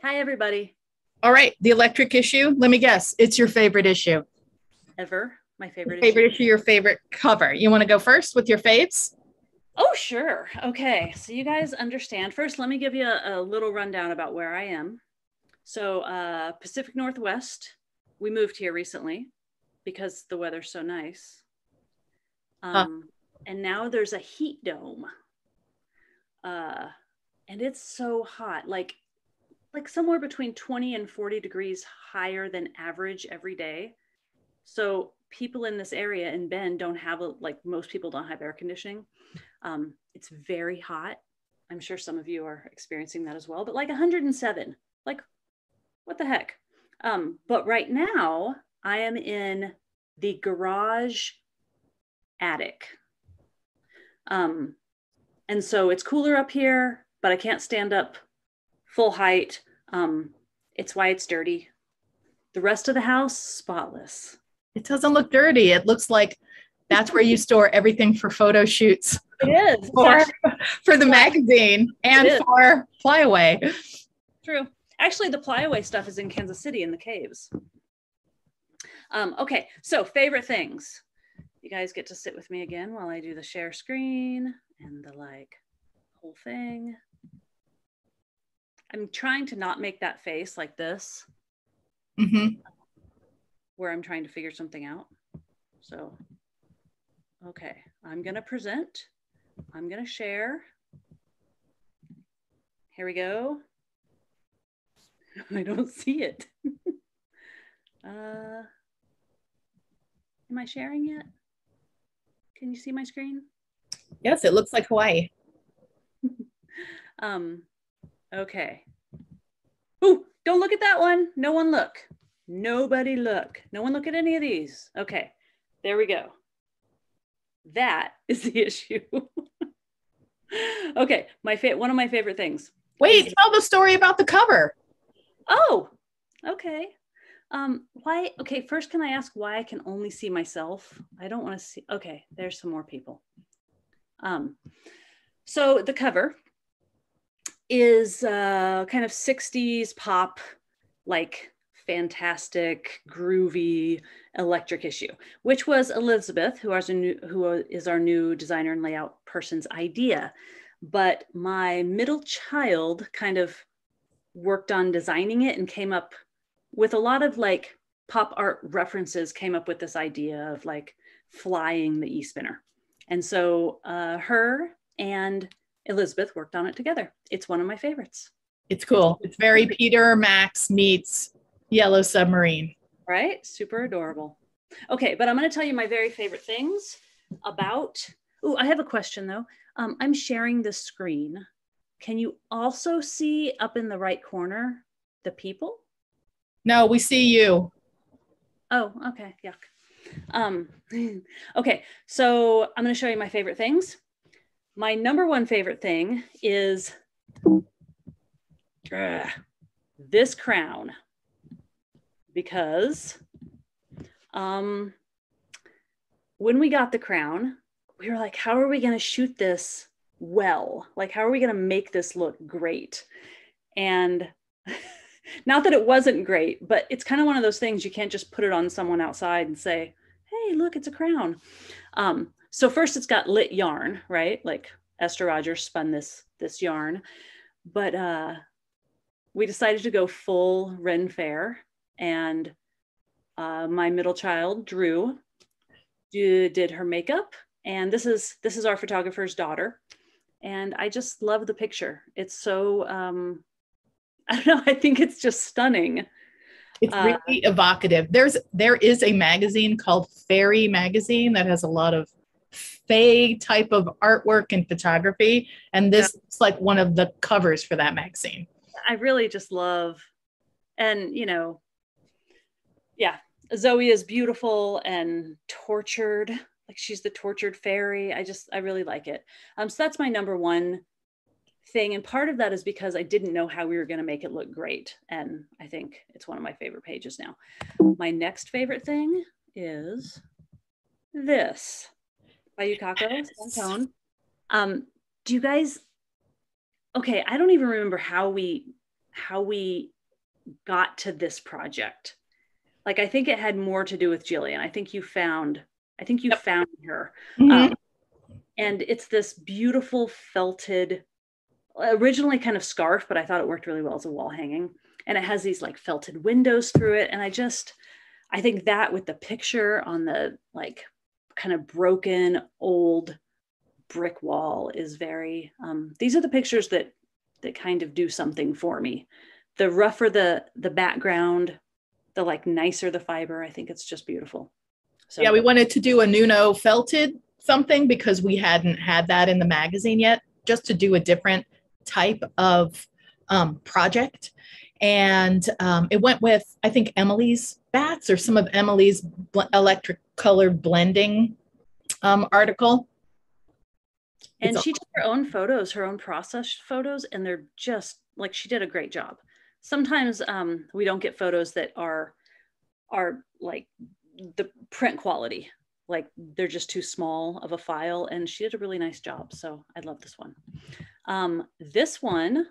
Hi, everybody. All right, the electric issue. Let me guess. It's your favorite issue. Ever. My Your favorite issue. favorite issue, your favorite cover. You want to go first with your faves? Oh, sure. Okay. So you guys understand. First, let me give you a little rundown about where I am. So Pacific Northwest, we moved here recently because the weather's so nice. Huh. And now there's a heat dome. Uh, and it's so hot, like somewhere between 20 and 40 degrees higher than average every day. So people in this area in Bend don't have like most people don't have air conditioning. It's very hot. I'm sure some of you are experiencing that as well, but like 107, like what the heck? But right now I am in the garage attic. And so it's cooler up here, but I can't stand up full height. It's why it's dirty. The rest of the house, spotless. It doesn't look dirty. It looks like that's where you store everything for photo shoots It is. for the magazine and for PLYAway. True. Actually, the PLYAway stuff is in Kansas City in the caves. Okay, so favorite things. You guys get to sit with me again while I do the share screen and the whole thing. I'm trying to not make that face like this, where I'm trying to figure something out. So, okay, I'm gonna present. I'm gonna share. Here we go. I don't see it. Am I sharing yet? Can you see my screen? Yes, it looks like Hawaii. Okay. Ooh, don't look at that one. No one look. Nobody look. No one look at any of these. Okay, there we go. That is the issue. Okay, one of my favorite things. Wait, tell the story about the cover. Oh, okay. Why? Okay, first, can I ask why I can only see myself? I don't want to see. Okay, there's some more people. So the cover is kind of 60s pop, like fantastic, groovy, electric issue, which was Elizabeth, who is our new designer and layout person's idea. But my middle child kind of worked on designing it and came up with a lot of like pop art references, came up with this idea of like flying the e-spinner. And so her and Elizabeth worked on it together. It's one of my favorites. It's cool. It's very Peter Max meets Yellow Submarine. Right? Super adorable. Okay, but I'm going to tell you my very favorite things about. Oh, I have a question though. I'm sharing the screen. Can you also see up in the right corner the people? No, we see you. Oh, okay. Yuck. Okay, so I'm going to show you my favorite things. My number one favorite thing is this crown, because when we got the crown, we were like, how are we going to shoot this well? Like, how are we going to make this look great? And not that it wasn't great, but it's kind of one of those things you can't just put it on someone outside and say, hey, look, it's a crown. So first it's got lit yarn, right? Like Esther Rogers spun this yarn, but we decided to go full Ren Fair, and my middle child, Drew, did her makeup. And this is our photographer's daughter. And I just love the picture. It's so, I don't know, I think it's just stunning. It's really evocative. There is a magazine called Fairy Magazine that has a lot of fae type of artwork and photography, and this is like one of the covers for that magazine. I really just love, and you know, yeah, Zoe is beautiful and tortured, like she's the tortured fairy. I really like it. So that's my number one thing, and part of that is because I didn't know how we were going to make it look great, and I think it's one of my favorite pages now. My next favorite thing is this by Yukako Santone. Do you guys, okay, I don't even remember how we how we got to this project. Like, I think it had more to do with Jillian. I think you found her. Mm-hmm. And it's this beautiful felted, originally kind of scarf, but I thought it worked really well as a wall hanging. And it has these like felted windows through it. And I think that with the picture on the like kind of broken old brick wall is very, these are the pictures that kind of do something for me. The rougher the background, the like nicer the fiber. I think it's just beautiful. So yeah, we wanted to do a Nuno felted something because we hadn't had that in the magazine yet, just to do a different type of project. And it went with, I think, Emily's bats or some of Emily's electric color blending article. And she took her own photos, her own process photos, and they're just like, she did a great job. Sometimes we don't get photos that are like the print quality, like they're just too small of a file, and she did a really nice job. So I love this one. This one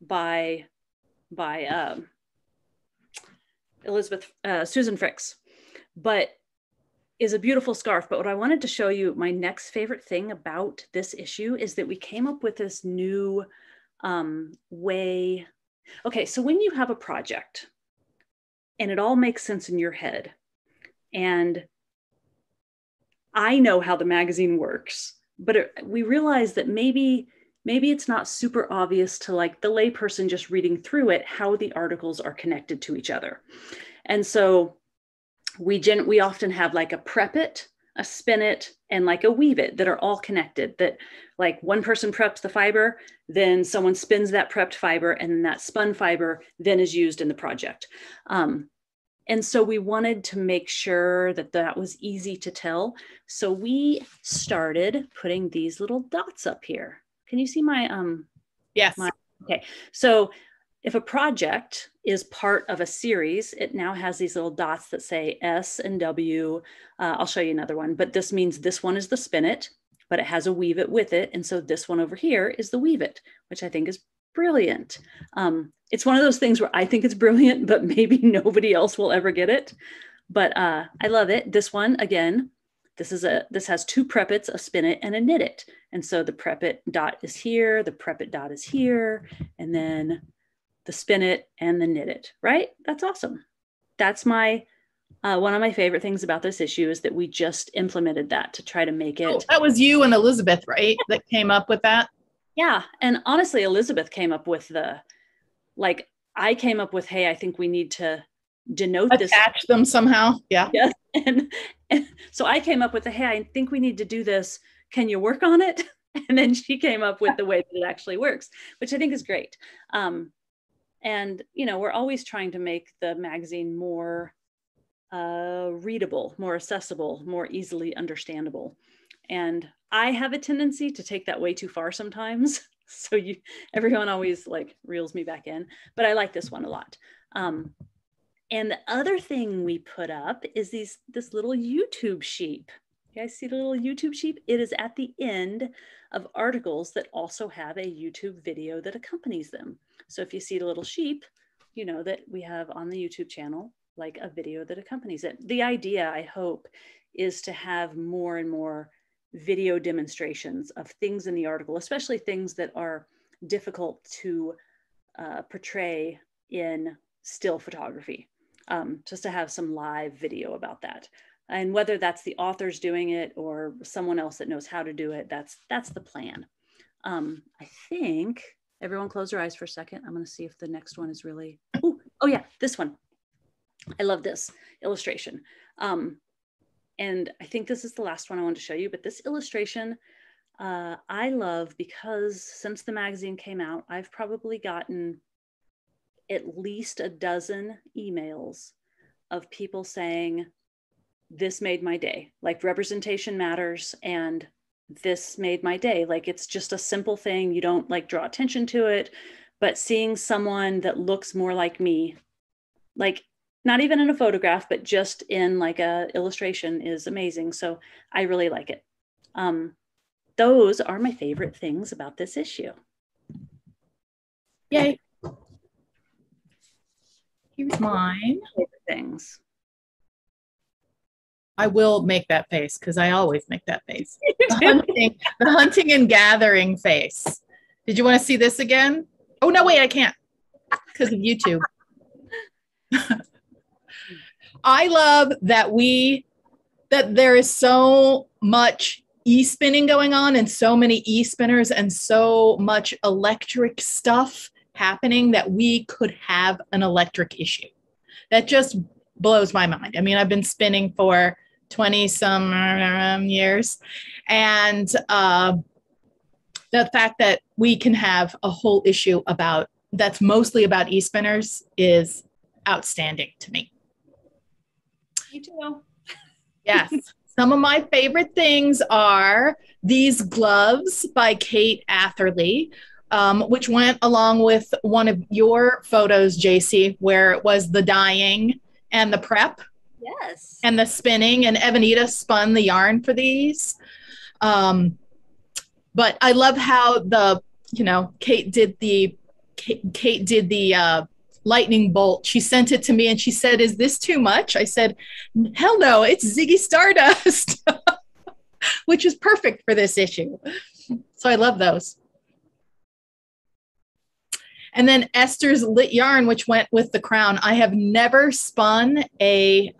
by Susan Fricks, but is a beautiful scarf. But what I wanted to show you, my next favorite thing about this issue is that we came up with this new way. Okay, so when you have a project and it all makes sense in your head, and I know how the magazine works, but we realize that maybe it's not super obvious to like the layperson just reading through it, how the articles are connected to each other. And so we often have like a prep it, a spin it, and like a weave it that are all connected, that like one person preps the fiber, then someone spins that prepped fiber, and that spun fiber then is used in the project. And so we wanted to make sure that that was easy to tell. So we started putting these little dots up here. Can you see my, yes. Okay. So if a project is part of a series, it now has these little dots that say S and W. I'll show you another one, but this means this one is the spin it, but it has a weave it with it. And so this one over here is the weave it, which I think is brilliant. It's one of those things where I think it's brilliant, but maybe nobody else will ever get it. But I love it. This one, again, this has two prep its, a spin it, and a knit it. And so the prep it dot is here, the prep it dot is here, and then the spin it and the knit it, right? That's awesome. That's my one of my favorite things about this issue is that we just implemented that to try to make it. Oh, that was you and Elizabeth, right? That came up with that? Yeah. And honestly, Elizabeth came up with I came up with, hey, I think we need to denote this. Attach them somehow. Yeah. Yes. And so I came up with hey, I think we need to do this. Can you work on it? And then she came up with the way that it actually works, which I think is great. And, we're always trying to make the magazine more readable, more accessible, more easily understandable. And I have a tendency to take that way too far sometimes. So everyone always like reels me back in, but I like this one a lot. And the other thing we put up is this little YouTube sheep. You guys see the little YouTube sheep? It is at the end of articles that also have a YouTube video that accompanies them. So if you see the little sheep, you know that we have on the YouTube channel, like a video that accompanies it. The idea, I hope, is to have more and more video demonstrations of things in the article, especially things that are difficult to portray in still photography, just to have some live video about that. And whether that's the authors doing it or someone else that knows how to do it, that's the plan. I think everyone close their eyes for a second. I'm going to see if the next one is really, oh yeah, this one. I love this illustration. And I think this is the last one I want to show you, but this illustration I love because since the magazine came out, I've probably gotten at least a dozen emails of people saying, this made my day, like representation matters and this made my day. Like it's just a simple thing. You don't like draw attention to it, but seeing someone that looks more like me, like not even in a photograph, but just in like a illustration is amazing. So I really like it. Those are my favorite things about this issue. Yay. Here's mine. Things. I will make that face because I always make that face. The hunting and gathering face. Did you want to see this again? Oh, no, wait, I can't because of YouTube. I love that there is so much e-spinning going on and so many e-spinners and so much electric stuff happening that we could have an electric issue. That just blows my mind. I mean, I've been spinning for 20 some years, and the fact that we can have a whole issue that's mostly about e-spinners is outstanding to me. You too. Yes. Some of my favorite things are these gloves by Kate Atherley, which went along with one of your photos, Jacey, where it was the dyeing and the prep. Yes. And the spinning, and Evanita spun the yarn for these. But I love how Kate did the lightning bolt. She sent it to me and she said, "Is this too much?" I said, "Hell no, it's Ziggy Stardust," which is perfect for this issue. So I love those. And then Esther's lit yarn, which went with the crown. I have never spun a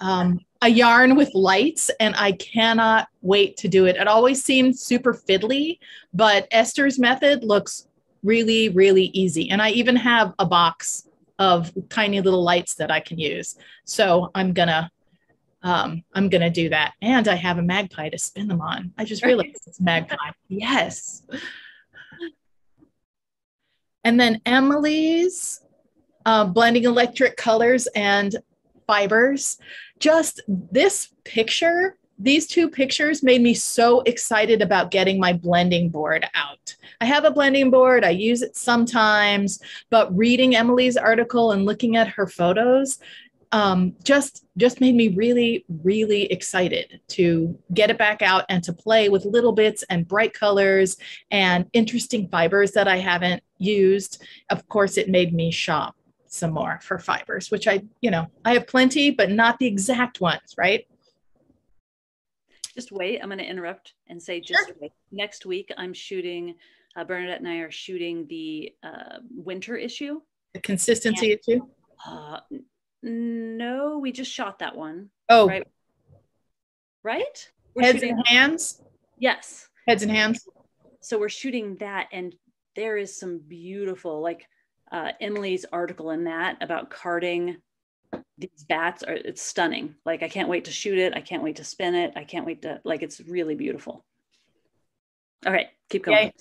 yarn with lights, and I cannot wait to do it. It always seemed super fiddly, but Esther's method looks really, really easy. And I even have a box of tiny little lights that I can use. So I'm gonna do that. And I have a magpie to spin them on. I just realized it's magpie. Yes. And then Emily's blending electric colors and fibers. Just this picture, these two pictures made me so excited about getting my blending board out. I have a blending board, I use it sometimes, but reading Emily's article and looking at her photos just made me really, really excited to get it back out and to play with little bits and bright colors and interesting fibers that I haven't used. Of course, it made me shop some more for fibers, which I have plenty, but not the exact ones, right? Just wait. I'm going to interrupt and say, wait. Next week, I'm shooting, Bernadette and I are shooting the winter issue. The consistency issue? No, we just shot that one. Oh. Right? Heads and hands? Yes. Heads and hands. So we're shooting that, and there is some beautiful, Emily's article in that about carding these bats it's stunning. I can't wait to shoot it. I can't wait to spin it. I can't wait to, it's really beautiful. All right, keep going. Yay.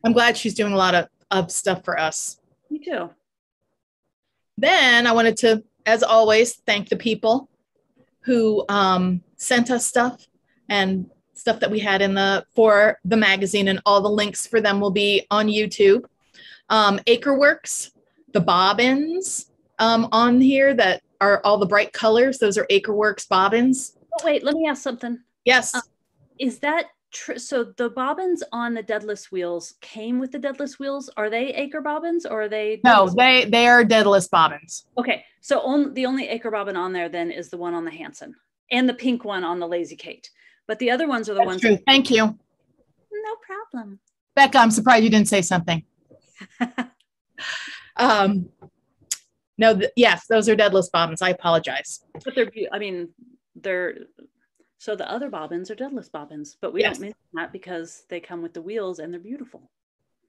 I'm glad she's doing a lot of stuff for us. Me too. Then I wanted to, as always, thank the people who sent us stuff and stuff that we had for the magazine, and all the links for them will be on YouTube. Acreworks, the bobbins on here that are all the bright colors. Those are Acreworks bobbins. Oh, wait, let me ask something. Yes. Is that true? So the bobbins on the deadless wheels came with the deadless wheels. Are they acre bobbins or are they? No, they are deadless bobbins. Okay. So the only acre bobbin on there then is the one on the Hansen and the pink one on the Lazy Kate. But the other ones are the ones. True. Thank you. No problem. Becca, I'm surprised you didn't say something. No, yes, those are deadless bobbins. I apologize. But so the other bobbins are deadless bobbins, but we don't mention that because they come with the wheels and they're beautiful.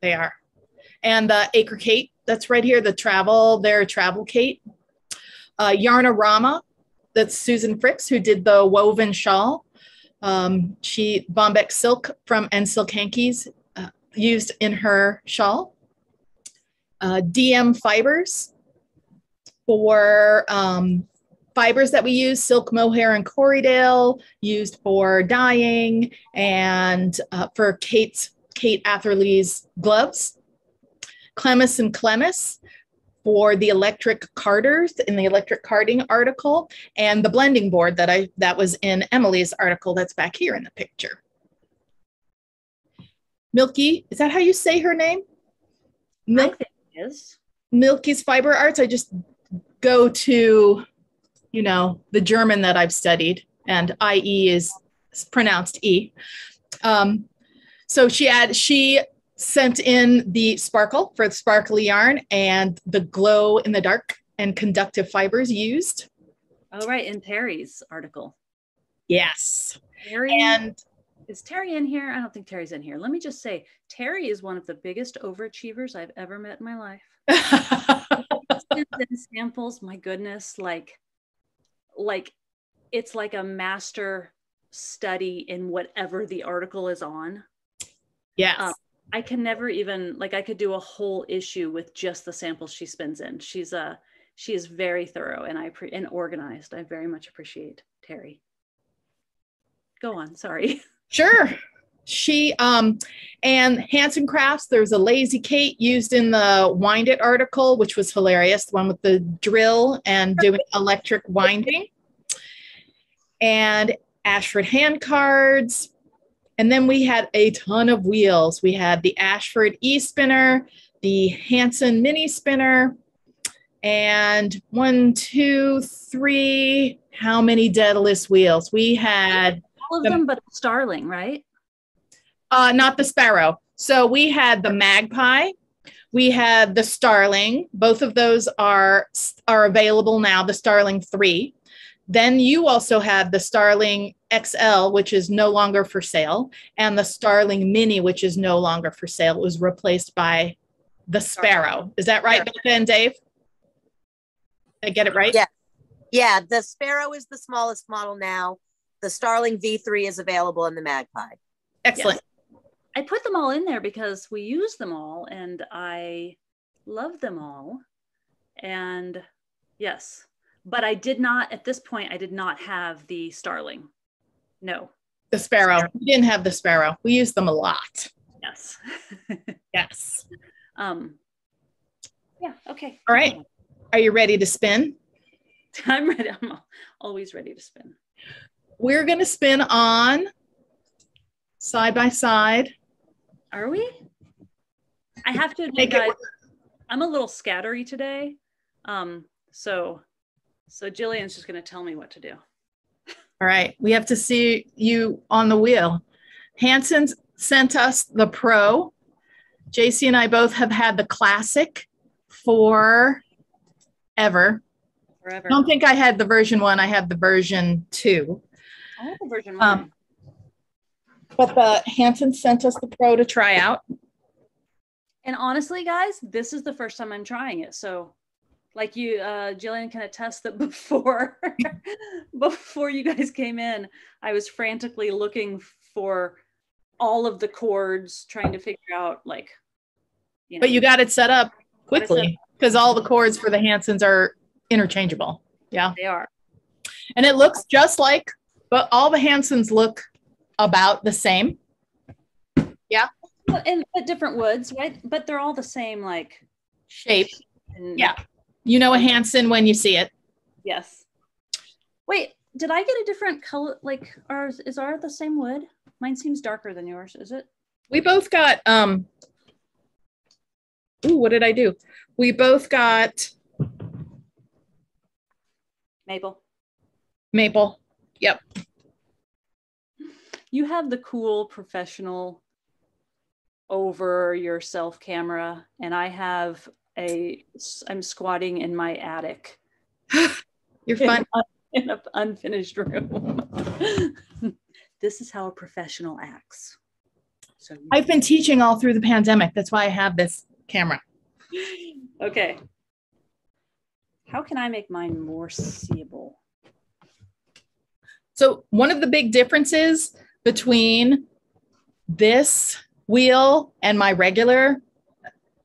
They are. And the Acre Kate, that's right here, their travel Kate. Yarnorama, that's Susan Fricks, who did the woven shawl. She Bombeck silk and silk hankies used in her shawl. DM fibers for fibers that we use, silk, mohair, and Corriedale, used for dyeing, and for Kate Atherley's gloves. Clemis and Clemis for the electric carders in the electric carding article, and the blending board that was in Emily's article that's back here in the picture. Milky, is that how you say her name? I think it is. Milky's Fiber Arts. I just go to, the German that I've studied, and IE is pronounced E. So she sent in the sparkle for the sparkly yarn and the glow in the dark and conductive fibers used. Oh, right. In Terry's article. Yes. Is Terry in here? I don't think Terry's in here. Let me just say, Terry is one of the biggest overachievers I've ever met in my life. Samples, my goodness, like it's like a master study in whatever the article is on. Yes. I can never even, I could do a whole issue with just the samples she spins in. She is very thorough and organized. I very much appreciate Terry. Go on, sorry. Sure. She and Hansen Crafts, there's a Lazy Kate used in the Wind It article, which was hilarious, the one with the drill and doing electric winding. And Ashford hand cards. And then we had a ton of wheels. We had the Ashford E-spinner, the Hansen miniSpinner, and 1, 2, 3, how many Daedalus wheels? We had all of them, but the Starling, right? Not the Sparrow. So we had the Magpie, we had the Starling. Both of those are available now, the Starling 3. Then you also had the Starling XL, which is no longer for sale, and the Starling Mini, which is no longer for sale. It was replaced by the Sparrow. Is that right, Yeah. Becca and Dave? Did I get it right? Yeah. Yeah, the Sparrow is the smallest model now. The Starling V3 is available in the Magpie. Excellent. Yes. I put them all in there because we use them all and I love them all. And yes, but I did not, at this point, I did not have the Starling. No. The Sparrow. We didn't have the Sparrow. We used them a lot. Yes. Yes. Yeah, okay. All right. Are you ready to spin? I'm ready. I'm always ready to spin. We're going to spin on side by side. Are we? I have to admit, guys, I'm a little scattery today. So Jillian's just going to tell me what to do. All right. We have to see you on the wheel. Hansen sent us the Pro. Jacey and I both have had the Classic forever. Forever. I don't think I had the version 1. I had the version 2. I have the version 1. But the Hansen sent us the Pro to try out. And honestly, guys, this is the first time I'm trying it. So like you, Jillian can attest that before you guys came in, I was frantically looking for all of the chords, trying to figure out But you got it set up quickly because all the chords for the Hansens are interchangeable. Yeah. They are. And it looks just like, but all the Hansens look about the same. Yeah. And different woods, right? But they're all the same, shape. Yeah. You know a Hansen when you see it. Yes. Wait, did I get a different color? Is ours the same wood? Mine seems darker than yours. Is it? We both got, what did I do? We both got Maple. Yep. You have the cool professional over yourself camera, and I have I'm squatting in my attic. You're fine. In an unfinished room. This is how a professional acts. So I've been teaching all through the pandemic. That's why I have this camera. Okay. How can I make mine more seeable? So one of the big differences between this wheel and my regular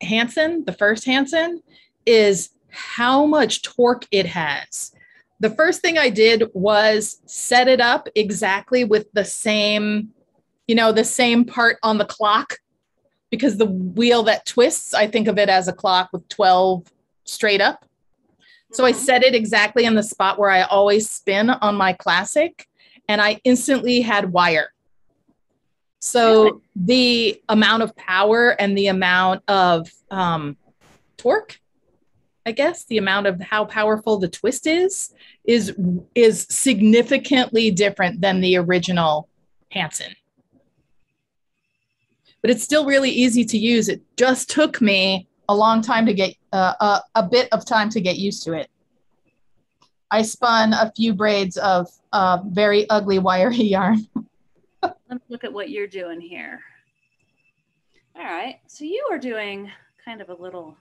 Hansen, the first Hansen, is how much torque it has. The first thing I did was set it up exactly with the same, the same part on the clock, because the wheel that twists, I think of it as a clock with 12 straight up. So I set it exactly in the spot where I always spin on my Classic, and I instantly had wire. So the amount of power and the amount of torque I guess, the amount of how powerful the twist is significantly different than the original Hansen. But it's still really easy to use. It just took me a long time to get, a bit of time to get used to it. I spun a few braids of very ugly wiry yarn. Let me look at what you're doing here. All right, so you are doing kind of a little.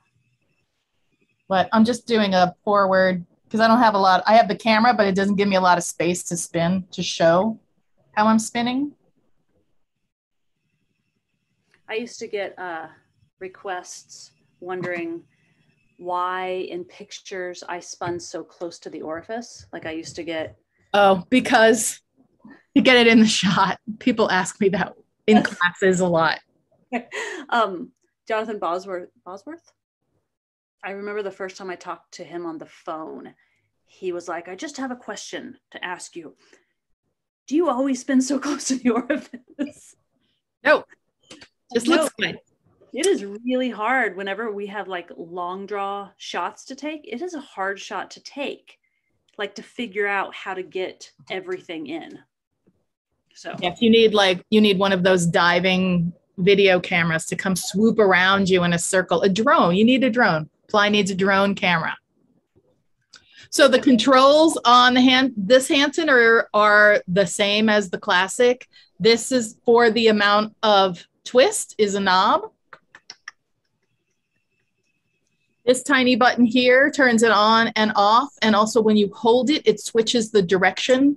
But I'm just doing a forward because I don't have a lot. I have the camera, but it doesn't give me a lot of space to spin to show how I'm spinning. I used to get requests wondering why in pictures I spun so close to the orifice. Like I used to get. Oh, because you get it in the shot. People ask me that in classes a lot. Jonathan Bosworth. I remember the first time I talked to him on the phone, he was like, I just have a question to ask you. Do you always spin so close to the orifice? No. Just looks good. It is really hard whenever we have like long draw shots to take. It is a hard shot to take, like to figure out how to get everything in. So if you need one of those diving video cameras to come swoop around you in a circle, a drone, you need a drone. Ply needs a drone camera. So the controls on this Hansen are the same as the classic. This is for the amount of twist is a knob. This tiny button here turns it on and off. And also when you hold it, it switches the direction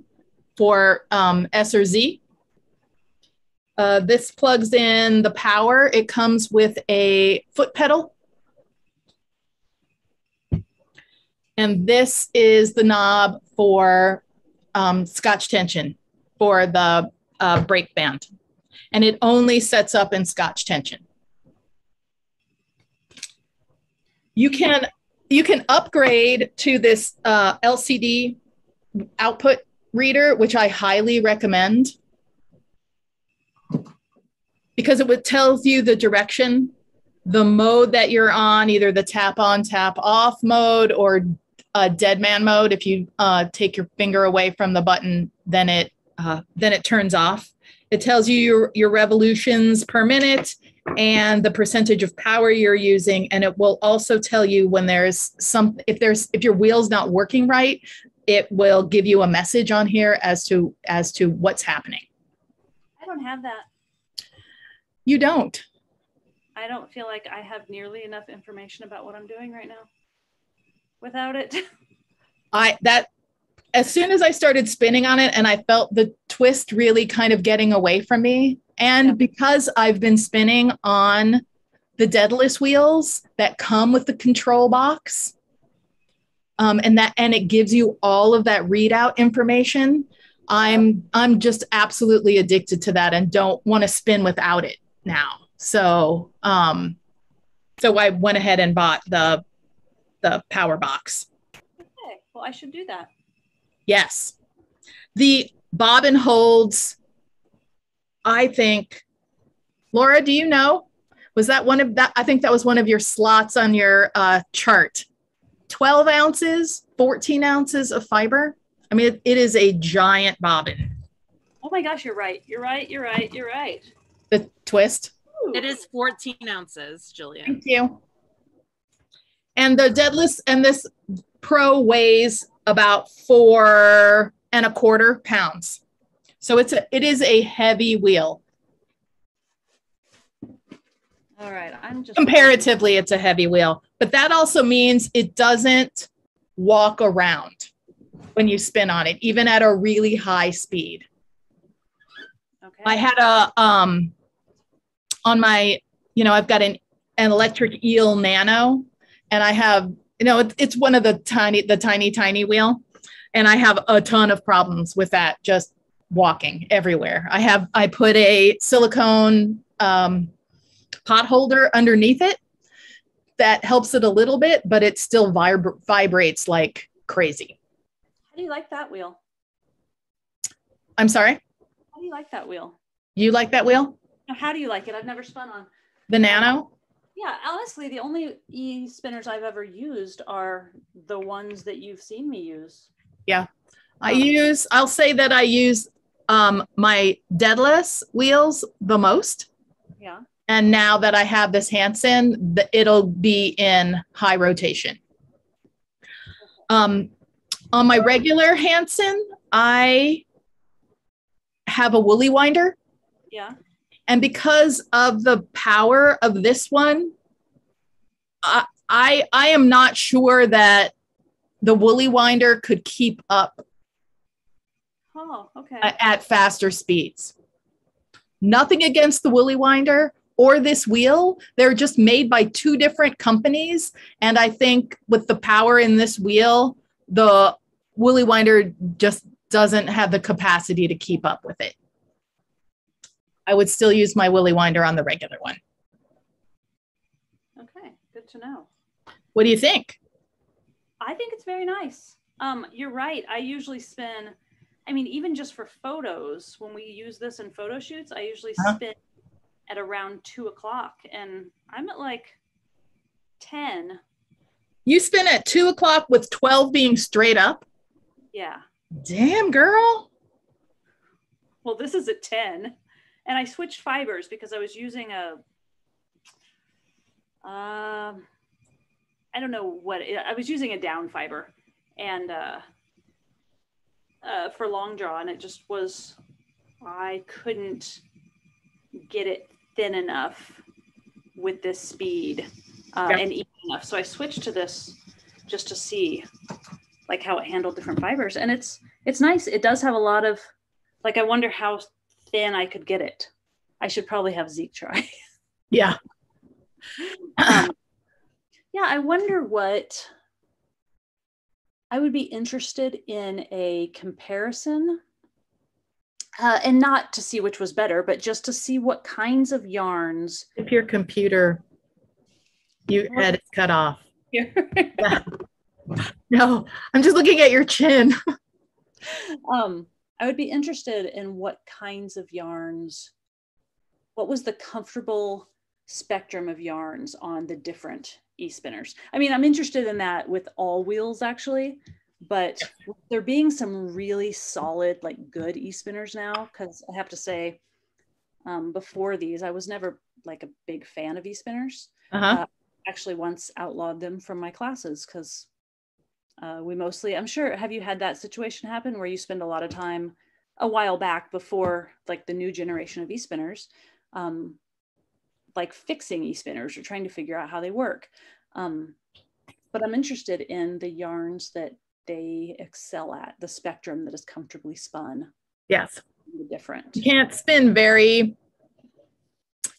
for S or Z. This plugs in the power. It comes with a foot pedal. And this is the knob for Scotch tension for the brake band. And it only sets up in Scotch tension. You can upgrade to this LCD output reader, which I highly recommend, because it would tells you the direction, the mode that you're on, either the tap on, tap off mode or dead man mode. If you take your finger away from the button, then it turns off. It tells you your revolutions per minute and the percentage of power you're using. And it will also tell you when if your wheel's not working right, it will give you a message on here as to what's happening. I don't have that. You don't. I don't feel like I have nearly enough information about what I'm doing right now without it. As soon as I started spinning on it and I felt the twist really kind of getting away from me, and because I've been spinning on the deadless wheels that come with the control box, and it gives you all of that readout information, I'm just absolutely addicted to that and don't want to spin without it now. So I went ahead and bought the power box. Okay, well, I should do that. Yes. The bobbin holds, I think, Laura, do you know? Was that one of that? I think that was one of your slots on your chart. 12 ounces, 14 ounces of fiber. I mean, it is a giant bobbin. Oh my gosh, you're right. You're right. The twist. Ooh. It is 14 ounces, Jillian. Thank you. And the deadlifts, and this Pro weighs about 4¼ pounds. So it is a heavy wheel. All right, comparatively, it's a heavy wheel, but that also means it doesn't walk around when you spin on it, even at a really high speed. Okay. I had on my, I've got an electric eel nano, and I have, it's one of the tiny wheel. And I have a ton of problems with that, just walking everywhere. I put a silicone pot holder underneath it that helps it a little bit, but it still vibrates like crazy. How do you like that wheel? I'm sorry? How do you like that wheel? You like that wheel? How do you like it? I've never spun on. The nano? Yeah, honestly, the only e-spinners I've ever used are the ones that you've seen me use. Yeah. I'll say that I use my deadless wheels the most. Yeah. And now that I have this Hansen, it'll be in high rotation. On my regular Hansen, I have a woolly winder. Yeah. And because of the power of this one, I am not sure that the woolly winder could keep up at faster speeds. Nothing against the woolly winder or this wheel. They're just made by two different companies. And I think with the power in this wheel, the woolly winder just doesn't have the capacity to keep up with it. I would still use my woolly winder on the regular one. Okay, good to know. What do you think? I think it's very nice. You're right. I usually spin, I mean, even just for photos, when we use this in photo shoots, I usually spin at around 2 o'clock and I'm at like 10. You spin at 2 o'clock with 12 being straight up? Yeah. Damn, girl. Well, this is at 10. And I switched fibers because I was using I don't know what, I was using a down fiber and for long draw, and it just was, I couldn't get it thin enough with this speed and even enough. So I switched to this just to see like how it handled different fibers. And it's nice. It does have a lot of, like, I wonder how thin I could get it. I should probably have Zeke try. Yeah. Yeah, I wonder what, I would be interested in a comparison and not to see which was better, but just to see what kinds of yarns. If your computer, you had it cut off. Yeah. No, I'm just looking at your chin. I would be interested in what kinds of yarns, what was the comfortable spectrum of yarns on the different e-spinners. I mean, I'm interested in that with all wheels actually, but there being some really solid, like good e-spinners now, because I have to say, before these, I was never like a big fan of e-spinners. Actually once outlawed them from my classes because we mostly, I'm sure, have you had that situation happen where you spend a lot of time a while back before like the new generation of e-spinners, like fixing e-spinners or trying to figure out how they work. But I'm interested in the yarns that they excel at, the spectrum that is comfortably spun. Yes. Different. You can't spin very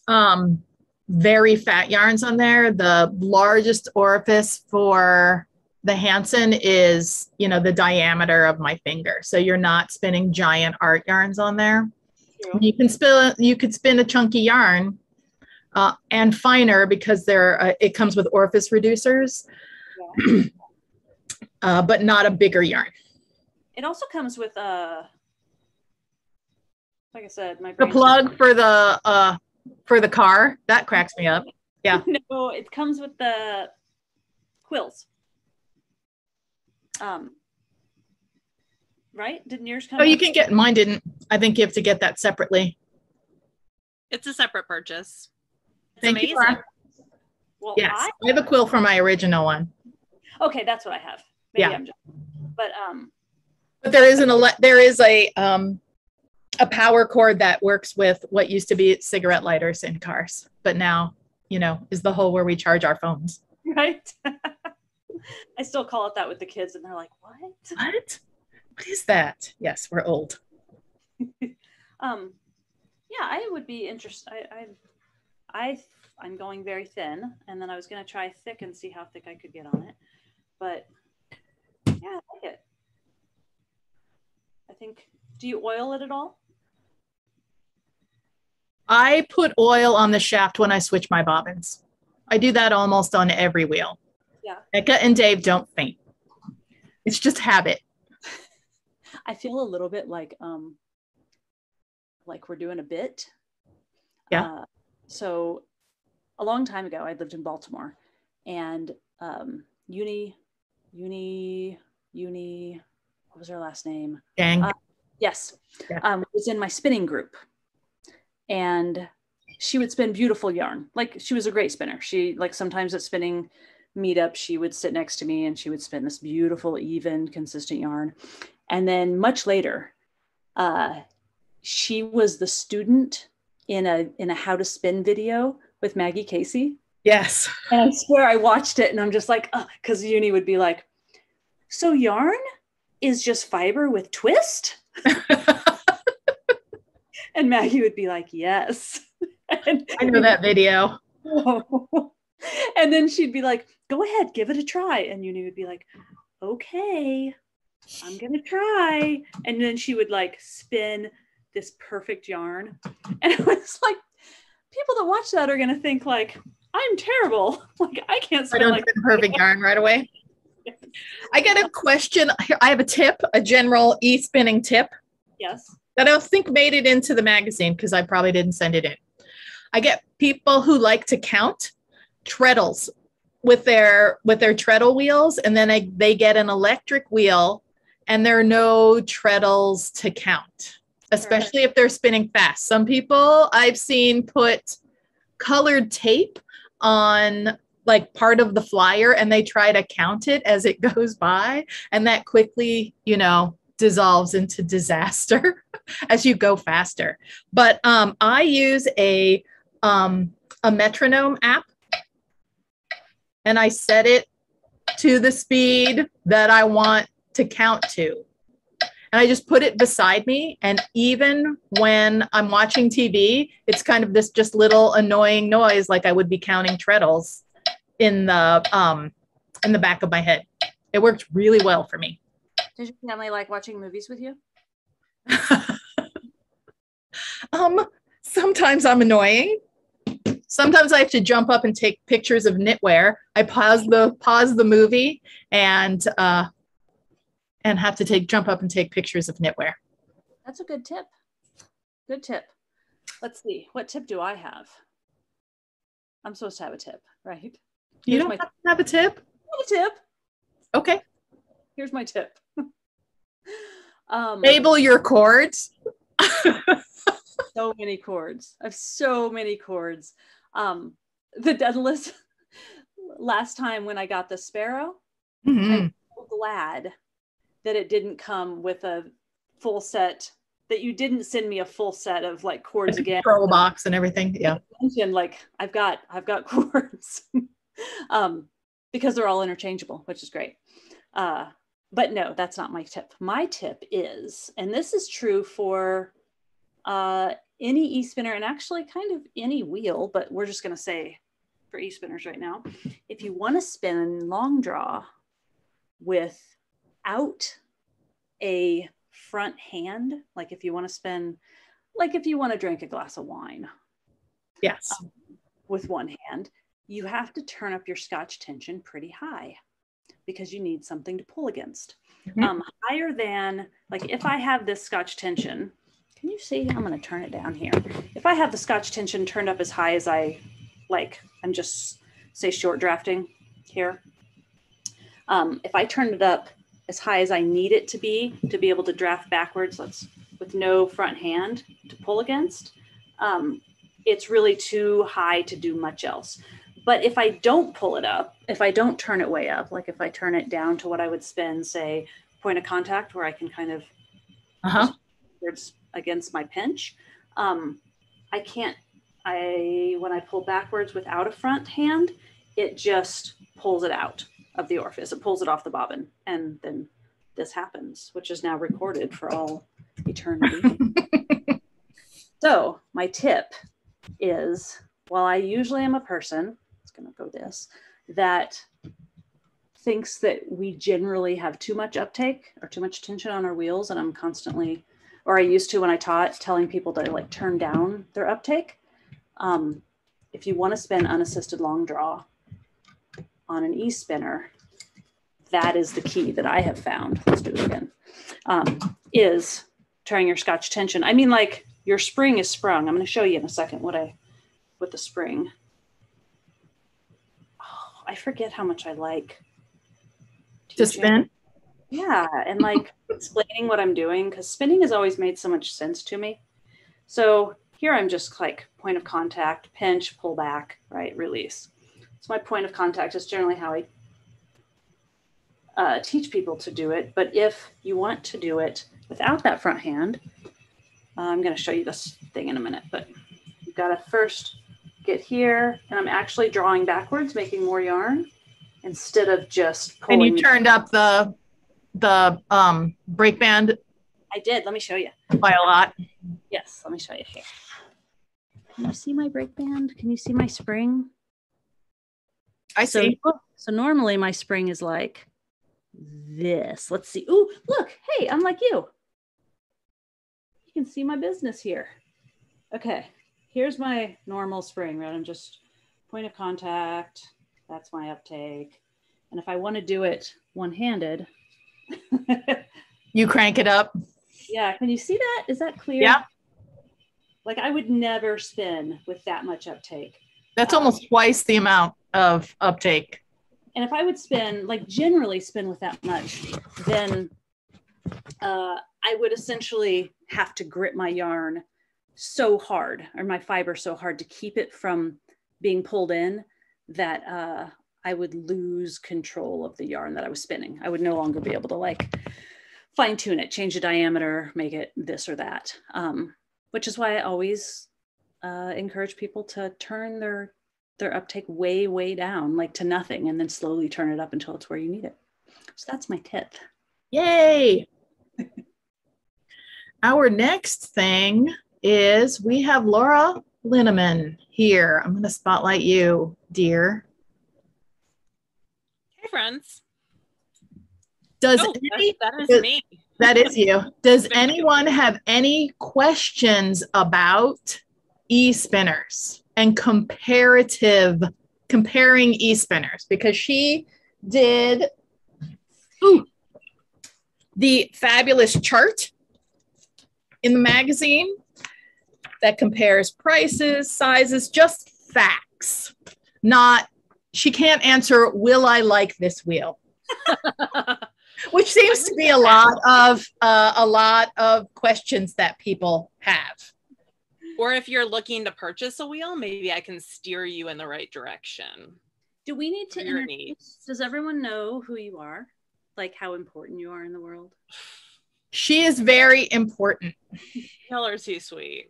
fat yarns on there. The largest orifice for the Hansen is, you know, the diameter of my finger. So you're not spinning giant art yarns on there. True. You could spin a chunky yarn and finer because it comes with orifice reducers, but not a bigger yarn. It also comes with like I said, the plug for the car. That cracks me up. Yeah. No, it comes with the quills. Right? Didn't yours come? Oh, you can get, mine didn't. I think you have to get that separately. It's a separate purchase. It's Thank amazing. You, well, yes, I have a quill for my original one. Okay, that's what I have. Maybe yeah. I'm just, but there is a power cord that works with what used to be cigarette lighters in cars, but now, you know, is the hole where we charge our phones. Right. I still call it that with the kids and they're like, what? What is that? Yes, we're old. Yeah, I would be interested. I'm going very thin, and then I was going to try thick and see how thick I could get on it. But yeah, I like it. I think, do you oil it at all? I put oil on the shaft when I switch my bobbins. I do that almost on every wheel. Yeah. Becca and Dave don't faint. It's just habit. I feel a little bit like we're doing a bit. Yeah. So a long time ago, I lived in Baltimore, and Uni, what was her last name? Gang. Yes. Yeah. Was in my spinning group, and she would spin beautiful yarn. Like, she was a great spinner. She, like, sometimes at spinning meetup, she would sit next to me and she would spin this beautiful, even, consistent yarn. And then much later, she was the student in a how to spin video with Maggie Casey. Yes. And I swear I watched it and I'm just like, because Uni would be like, so yarn is just fiber with twist? And Maggie would be like, yes. And I know that video. And then she'd be like, go ahead, give it a try. And Uni would be like, okay, I'm going to try. And then she would like spin this perfect yarn. And it was like, people that watch that are going to think like, I'm terrible. Like, I can't spin like perfect yarn right away. I get a question. I have a tip, a general e-spinning tip. Yes. That I don't think made it into the magazine because I probably didn't send it in. I get people who like to count treadles with their treadle wheels, and then they get an electric wheel and there are no treadles to count, especially if they're spinning fast. Some people I've seen put colored tape on like part of the flyer and they try to count it as it goes by, and that quickly, dissolves into disaster as you go faster. But I use a metronome app, and I set it to the speed that I want to count to. And I just put it beside me. And even when I'm watching TV, it's kind of this just little annoying noise, like I would be counting treadles in the back of my head. It worked really well for me. Does your family like watching movies with you? Sometimes I'm annoying. Sometimes I have to jump up and take pictures of knitwear. I pause the movie and have to jump up and take pictures of knitwear. That's a good tip. Good tip. Let's see. What tip do I have? I'm supposed to have a tip, right? You don't have a tip? I have a tip. Okay. Here's my tip. Label your cords. So many cords. I have so many cords. The Daedalus, last time when I got the sparrow, I'm so glad that it didn't come with a full set, that you didn't send me a full set of like cords again. Pro box and everything. Yeah. Like I've got cords because they're all interchangeable, which is great. But no, that's not my tip. My tip is, and this is true for any e-spinner and actually kind of any wheel, but we're just going to say for e-spinners right now, if you want to spin long draw without a front hand, like if you want to spin, like if you want to drink a glass of wine, yes, with one hand, you have to turn up your Scotch tension pretty high because you need something to pull against. Higher than, like if I have this Scotch tension, can you see? I'm going to turn it down here. If I have the Scotch tension turned up as high as I like, I'm just say short drafting here. If I turn it up as high as I need it to be able to draft backwards, with no front hand to pull against, it's really too high to do much else. But if I don't pull it up, if I don't turn it way up, like if I turn it down to what I would spin, say, point of contact, where I can kind of against my pinch, when I pull backwards without a front hand, it just pulls it out of the orifice. It pulls it off the bobbin. And then this happens, which is now recorded for all eternity. So my tip is, while I usually am a person, going to go this, that thinks that we generally have too much uptake or too much tension on our wheels, and I'm constantly, or I used to when I taught, telling people to like turn down their uptake. If you want to spin unassisted long draw on an e-spinner, that is the key that I have found. Let's do it again. Is turning your Scotch tension. I mean, like your spring is sprung. I'm going to show you in a second what the spring. I forget how much I like To teaching. spin? Yeah, and like explaining what I'm doing, because spinning has always made so much sense to me. So here I'm just like point of contact, pinch, pull back, right, release. So my point of contact is generally how I teach people to do it. But if you want to do it without that front hand, I'm going to show you this thing in a minute, but you've got to first get here, and I'm actually drawing backwards, making more yarn instead of just pulling. And you turned up the break band. I did. Let me show you. By a lot. Yes, let me show you here. Can you see my break band? Can you see my spring? I see. So normally my spring is like this. Let's see. Ooh, look. Hey, I'm like you. You can see my business here. Okay, here's my normal spring, right? I'm just point of contact. That's my uptake. And if I want to do it one-handed. You crank it up. Yeah, can you see that? Is that clear? Yeah. Like I would never spin with that much uptake. That's almost twice the amount of uptake. And if I would spin, like generally spin with that much, then I would essentially have to grip my yarn so hard, or my fiber so hard to keep it from being pulled in, that I would lose control of the yarn that I was spinning. I would no longer be able to like fine tune it, change the diameter, make it this or that. Which is why I always encourage people to turn their uptake way, way down, like to nothing, and then slowly turn it up until it's where you need it. So that's my tip. Yay. Our next thing is we have Laura Linneman here. I'm going to spotlight you, dear. Hey, friends. That is me. That is you. Does anyone have any questions about e-spinners and comparing e-spinners? Because she did the fabulous chart in the magazine that compares prices, sizes, just facts. Not, she can't answer, will I like this wheel? Which seems to be a lot of questions that people have. Or if you're looking to purchase a wheel, maybe I can steer you in the right direction. Do we need to introduce? Does everyone know who you are? Like how important you are in the world? She is very important. Y'all are too sweet.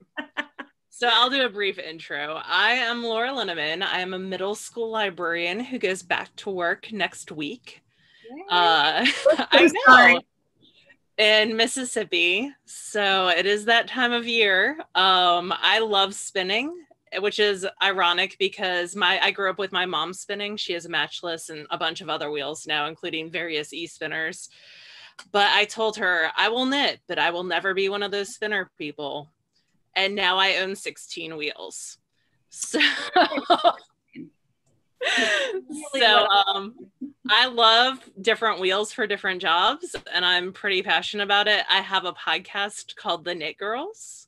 So I'll do a brief intro. I am Laura Linneman. I am a middle school librarian who goes back to work next week. I know, in Mississippi. So it is that time of year. I love spinning, which is ironic because I grew up with my mom spinning. She has a Matchless and a bunch of other wheels now, including various e-spinners. But I told her, I will knit, but I will never be one of those spinner people. And now I own 16 wheels. So, I love different wheels for different jobs, and I'm pretty passionate about it. I have a podcast called The Knit Girls,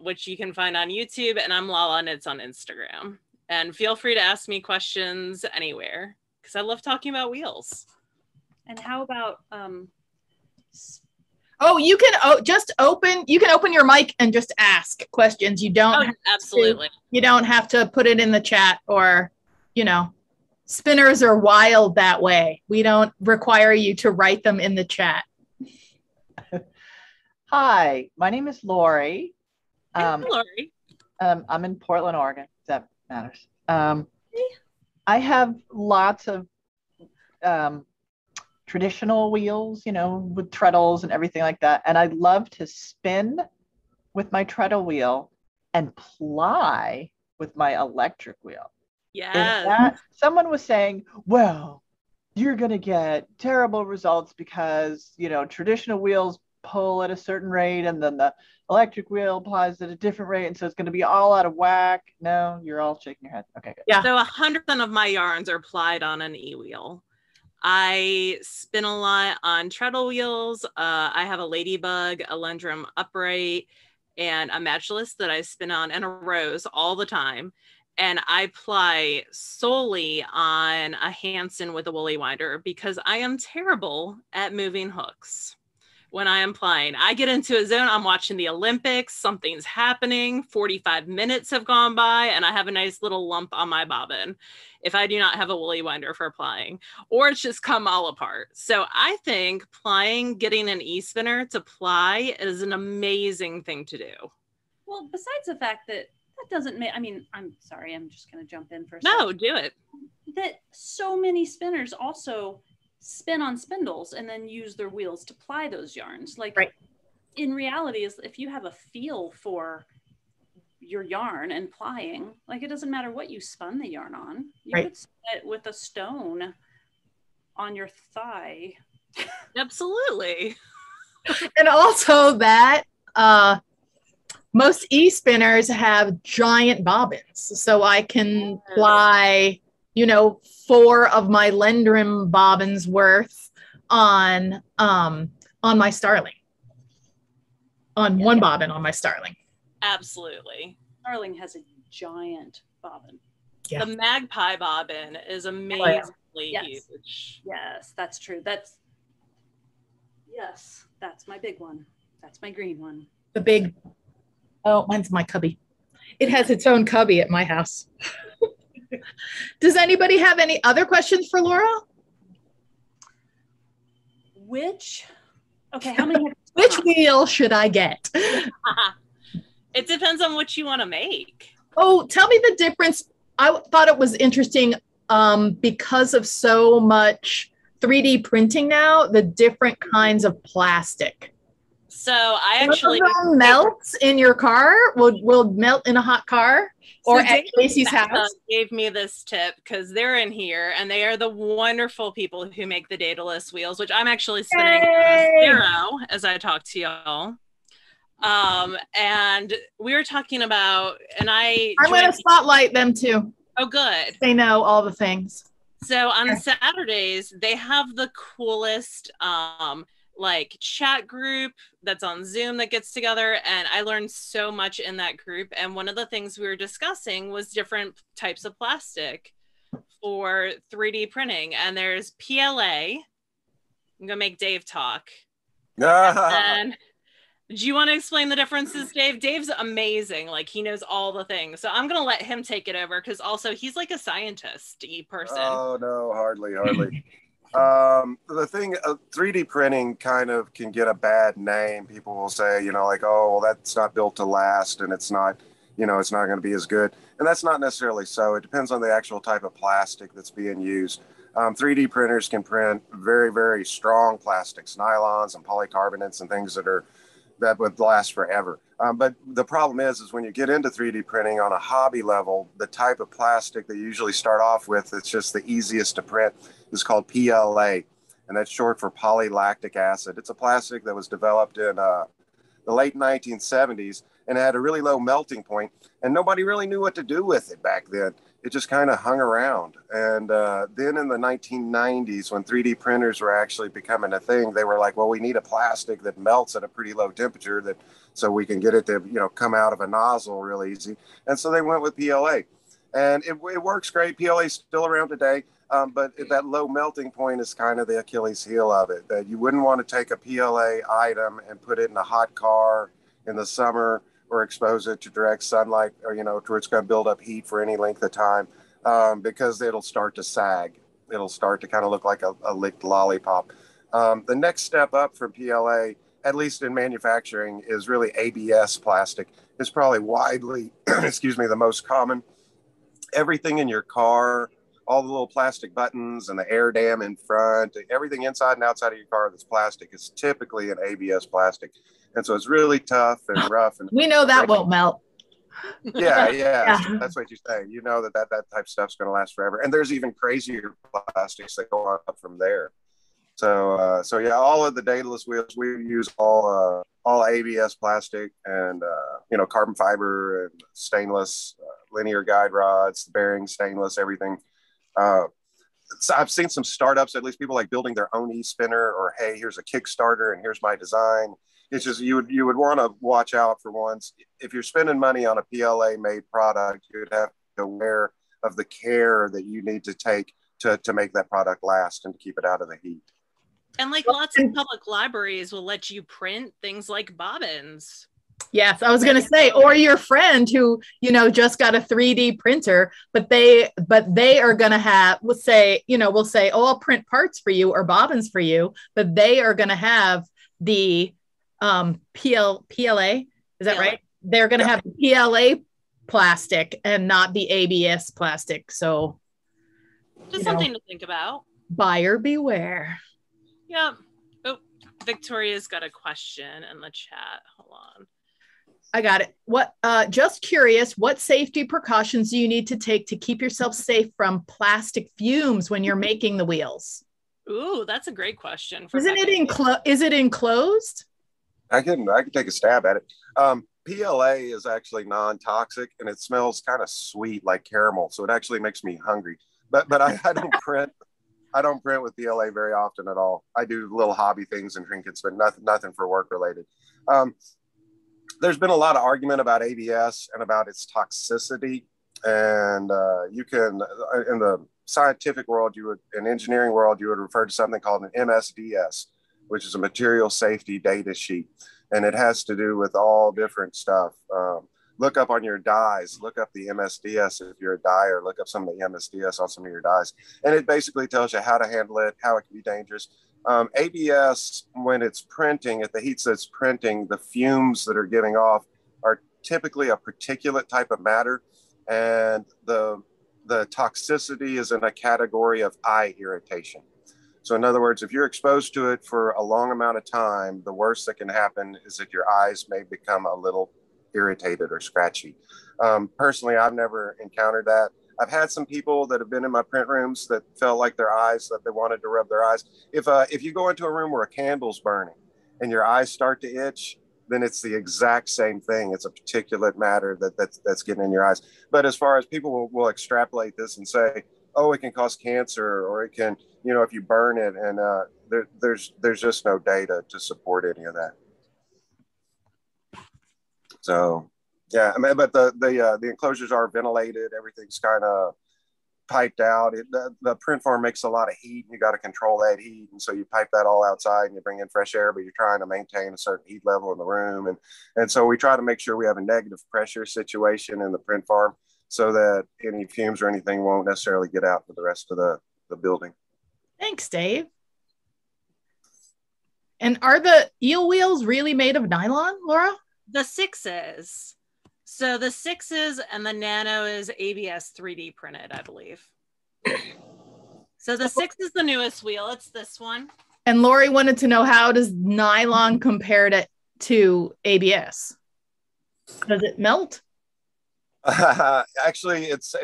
which you can find on YouTube, and I'm Lala Knits on Instagram. And feel free to ask me questions anywhere, because I love talking about wheels. And how about you can just open your mic and just ask questions. You don't absolutely. You don't have to put it in the chat, or spinners are wild that way. We don't require you to write them in the chat. Hi, my name is Lori. Lori. I'm in Portland, Oregon, if that matters. I have lots of traditional wheels, with treadles and everything like that. And I love to spin with my treadle wheel and ply with my electric wheel. Yeah. Someone was saying, well, you're going to get terrible results because, traditional wheels pull at a certain rate and then the electric wheel plies at a different rate. And so it's going to be all out of whack. No, you're all shaking your head. Okay, good. Yeah. So 100% of my yarns are plied on an e-wheel. I spin a lot on treadle wheels. I have a Ladybug, a Lendrum upright, and a Matchless that I spin on, and a Rose all the time. and I ply solely on a Hansen with a woolly winder because I am terrible at moving hooks. When I am plying, I get into a zone. I'm watching the Olympics. Something's happening. 45 minutes have gone by and I have a nice little lump on my bobbin if I do not have a woolly winder for plying, or it's just come all apart. So I think plying, getting an e-spinner to ply is an amazing thing to do. Well, besides the fact that doesn't make, I mean, I'm sorry, I'm just going to jump in for a second. No, do it. That so many spinners also spin on spindles and then use their wheels to ply those yarns. Like, right. In reality, is if you have a feel for your yarn and plying, like, it doesn't matter what you spun the yarn on. You could spin it with a stone on your thigh. Absolutely. And also that most e-spinners have giant bobbins, so I can ply, you know, 4 of my Lendrum bobbins worth on my starling, on one bobbin on my starling. Absolutely. Starling has a giant bobbin. Yeah. The magpie bobbin is amazingly huge. Yes, that's true. That's my big one. That's my green one. The big, oh, mine's my cubby. It has its own cubby at my house. Does anybody have any other questions for Laura? How many? Which wheel should I get? It depends on what you want to make. Oh, tell me the difference. I thought it was interesting because of so much 3D printing now, the different kinds of plastic. So I actually melts in your car, will melt in a hot car, or at Jacey's house. Gave me this tip because they're in here and they are the wonderful people who make the Daedalus wheels, which I'm actually spinning 0 as I talk to y'all. And we were talking about, and I'm going to spotlight them too. Oh, good. They know all the things. So on Saturdays, they have the coolest like chat group that's on Zoom that gets together, and I learned so much in that group. And one of the things we were discussing was different types of plastic for 3D printing. And there's PLA. I'm gonna make Dave talk. And do you want to explain the differences, Dave? Dave's amazing. Like, he knows all the things. So I'm gonna let him take it over because also he's like a scientist-y person. Oh no, hardly. The thing, 3D printing kind of can get a bad name. People will say, you know, like, oh, well, that's not built to last and it's not, you know, it's not going to be as good. And that's not necessarily so. It depends on the actual type of plastic that's being used. 3D printers can print very, very strong plastics, nylons and polycarbonates and things that would last forever. But the problem is when you get into 3D printing on a hobby level, the type of plastic that you usually start off with, it's just the easiest to print, is called PLA, and that's short for polylactic acid. It's a plastic that was developed in the late 1970s and had a really low melting point, and nobody really knew what to do with it back then. It just kind of hung around. And then in the 1990s, when 3D printers were actually becoming a thing, they were like, well, we need a plastic that melts at a pretty low temperature so we can get it to, you know, come out of a nozzle real easy. And so they went with PLA. And it works great. PLA is still around today. But that low melting point is kind of the Achilles heel of it, that you wouldn't want to take a PLA item and put it in a hot car in the summer or expose it to direct sunlight, or, you know, to where it's going to build up heat for any length of time, because it'll start to sag. It'll start to kind of look like a licked lollipop. The next step up from PLA, at least in manufacturing, is really ABS plastic. It's probably widely, the most common. Everything in your car, all the little plastic buttons and the air dam in front, everything inside and outside of your car that's plastic is typically an ABS plastic. And so it's really tough and rough. And we know that won't melt. Yeah. So that's what you're saying. You know that type of stuff's going to last forever. And there's even crazier plastics that go on up from there. So yeah, all of the Daedalus wheels, we use all ABS plastic and, you know, carbon fiber and stainless, linear guide rods, bearings, stainless, everything. So I've seen some startups, at least people like building their own e-spinner, or, hey, here's a Kickstarter and here's my design. It's just, you would want to watch out for ones. If you're spending money on a PLA made product, you would have aware of the care that you need to take to make that product last and to keep it out of the heat. And like lots of public libraries will let you print things like bobbins. Yes, I was going to say, or your friend who, you know, just got a 3D printer, but they are going to have, we'll say, oh, I'll print parts for you or bobbins for you, but they are going to have the PLA, is that right? They're going to have the PLA plastic and not the ABS plastic. So just something to think about. Buyer beware. Yep. Oh, Victoria's got a question in the chat. Hold on. I got it. Just curious, what safety precautions do you need to take to keep yourself safe from plastic fumes when you're making the wheels? Ooh, that's a great question. Is it enclosed? I can take a stab at it. PLA is actually non-toxic and it smells kind of sweet like caramel, so it actually makes me hungry. But I don't print. I don't print with PLA very often at all. I do little hobby things and trinkets, but nothing for work related. There's been a lot of argument about ABS and about its toxicity. And you can, in the scientific world, in engineering world, you would refer to something called an MSDS, which is a material safety data sheet. And it has to do with all different stuff. Look up on your dies, look up the MSDS if you're a dyer, look up some of the MSDS on some of your dies. And it basically tells you how to handle it, how it can be dangerous. ABS, when it's printing, at the heats that it's printing, the fumes that are giving off are typically a particulate type of matter. And the toxicity is in a category of eye irritation. So in other words, if you're exposed to it for a long amount of time, the worst that can happen is that your eyes may become a little irritated or scratchy. Personally, I've never encountered that. I've had some people that have been in my print rooms that felt like their eyes, that they wanted to rub their eyes. If you go into a room where a candle's burning and your eyes start to itch, then it's the exact same thing. It's a particulate matter that's getting in your eyes. But as far as people will extrapolate this and say, oh, it can cause cancer, or it can, if you burn it, and there's just no data to support any of that. So, yeah, I mean, but the enclosures are ventilated. Everything's kind of piped out. The print farm makes a lot of heat, and you got to control that heat. And so you pipe that all outside, and you bring in fresh air, but you're trying to maintain a certain heat level in the room. And so we try to make sure we have a negative pressure situation in the print farm so that any fumes or anything won't necessarily get out to the rest of the building. Thanks, Dave. And are the eel wheels really made of nylon, Laura? The 6s. So the 6s and the Nano is ABS 3D printed, I believe. So the 6 is the newest wheel. It's this one. And Lori wanted to know, how does nylon compare to ABS? Does it melt? Actually, it's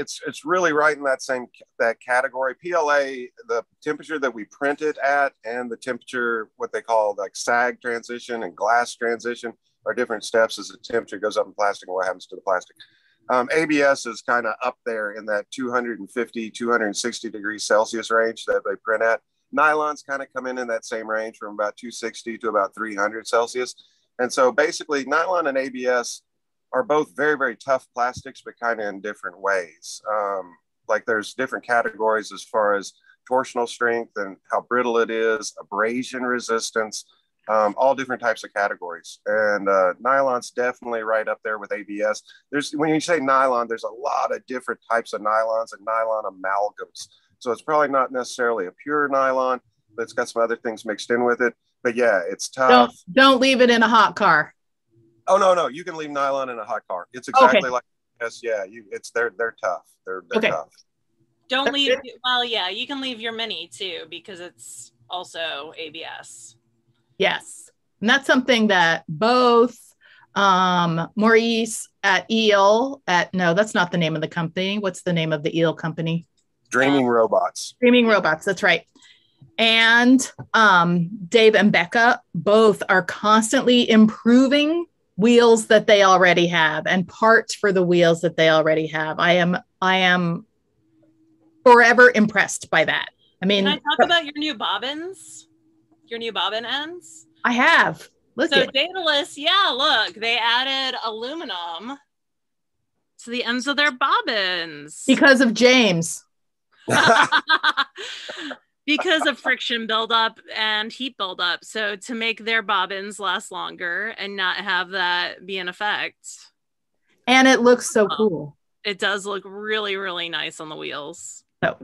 really right in that category. PLA, the temperature that we print it at, and the temperature, what they call like sag transition and glass transition, are different steps as the temperature goes up in plastic and what happens to the plastic. ABS is kind of up there in that 250, 260 degrees Celsius range that they print at. Nylons kind of come in that same range from about 260 to about 300 Celsius. And so basically nylon and ABS are both very, very tough plastics, but kind of in different ways. Like there's different categories as far as torsional strength and how brittle it is, abrasion resistance, all different types of categories. And nylon's definitely right up there with ABS. When you say nylon, there's a lot of different types of nylons and nylon amalgams. So it's probably not necessarily a pure nylon, but it's got some other things mixed in with it. But yeah, it's tough. Don't leave it in a hot car. Oh, no, you can leave nylon in a hot car. It's exactly like this. Yeah, they're tough. They're tough. Don't leave. Well, yeah, you can leave your Mini too, because it's also ABS. Yes. And that's something that both Maurice at Eel no, that's not the name of the company. What's the name of the Eel company? Dreaming Robots. Dreaming Robots. That's right. And Dave and Becca both are constantly improving wheels that they already have and parts for the wheels that they already have. I am forever impressed by that. I mean, can I talk about your new bobbins? Your new bobbin ends? I have. Look so Daedalus, yeah, look, they added aluminum to the ends of their bobbins. Because of James. Because of friction buildup and heat buildup. So to make their bobbins last longer and not have that be an effect. And it looks so cool. It does look really, really nice on the wheels. So.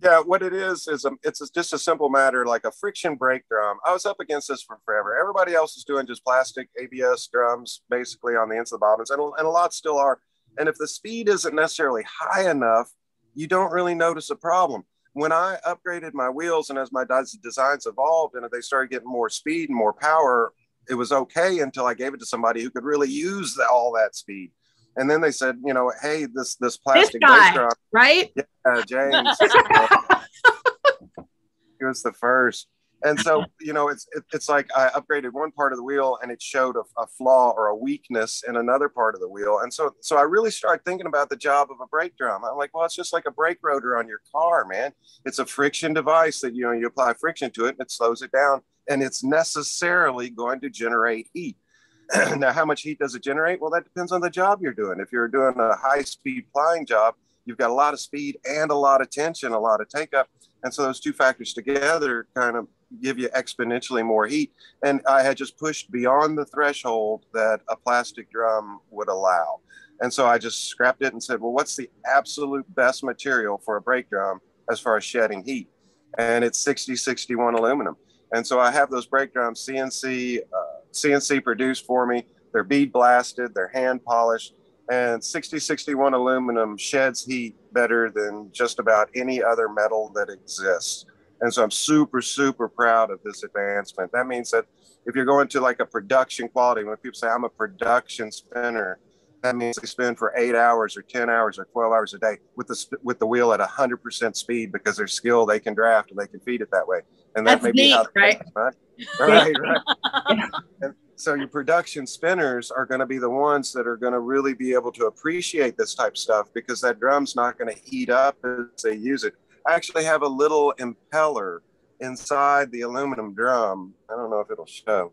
Yeah, what it is it's just a simple matter, like a friction brake drum. I was up against this for forever. Everybody else is doing just plastic ABS drums, basically on the ends of the bobbins, and a lot still are. And if the speed isn't necessarily high enough, you don't really notice a problem. When I upgraded my wheels and as my designs evolved and they started getting more speed and more power, it was okay until I gave it to somebody who could really use all that speed. And then they said, you know, hey, this plastic guy, drum, right? Yeah, James. He was the first. And so, you know, it's like I upgraded one part of the wheel and it showed a flaw or a weakness in another part of the wheel. And so I really started thinking about the job of a brake drum. I'm like, well, it's just like a brake rotor on your car, man. It's a friction device that, you know, you apply friction to it and it slows it down. And it's necessarily going to generate heat. Now, how much heat does it generate? Well, that depends on the job you're doing. If you're doing a high-speed plying job, you've got a lot of speed and a lot of tension, a lot of take-up. And so those two factors together kind of give you exponentially more heat. And I had just pushed beyond the threshold that a plastic drum would allow. And so I just scrapped it and said, well, what's the absolute best material for a brake drum as far as shedding heat? And it's 6061 aluminum. And so I have those brake drums CNC produced for me. They're bead blasted, they're hand polished, and 6061 aluminum sheds heat better than just about any other metal that exists. And so I'm super, super proud of this advancement. That means that if you're going to like a production quality, when people say I'm a production spinner, that means they spin for 8 hours or 10 hours or 12 hours a day with the wheel at 100% speed because they're skilled, they can draft and they can feed it that way. And that That's may be neat, how right? Right. And so your production spinners are going to be the ones that are going to really be able to appreciate this type of stuff because that drum's not going to heat up as they use it. I actually have a little impeller inside the aluminum drum. I don't know if it'll show.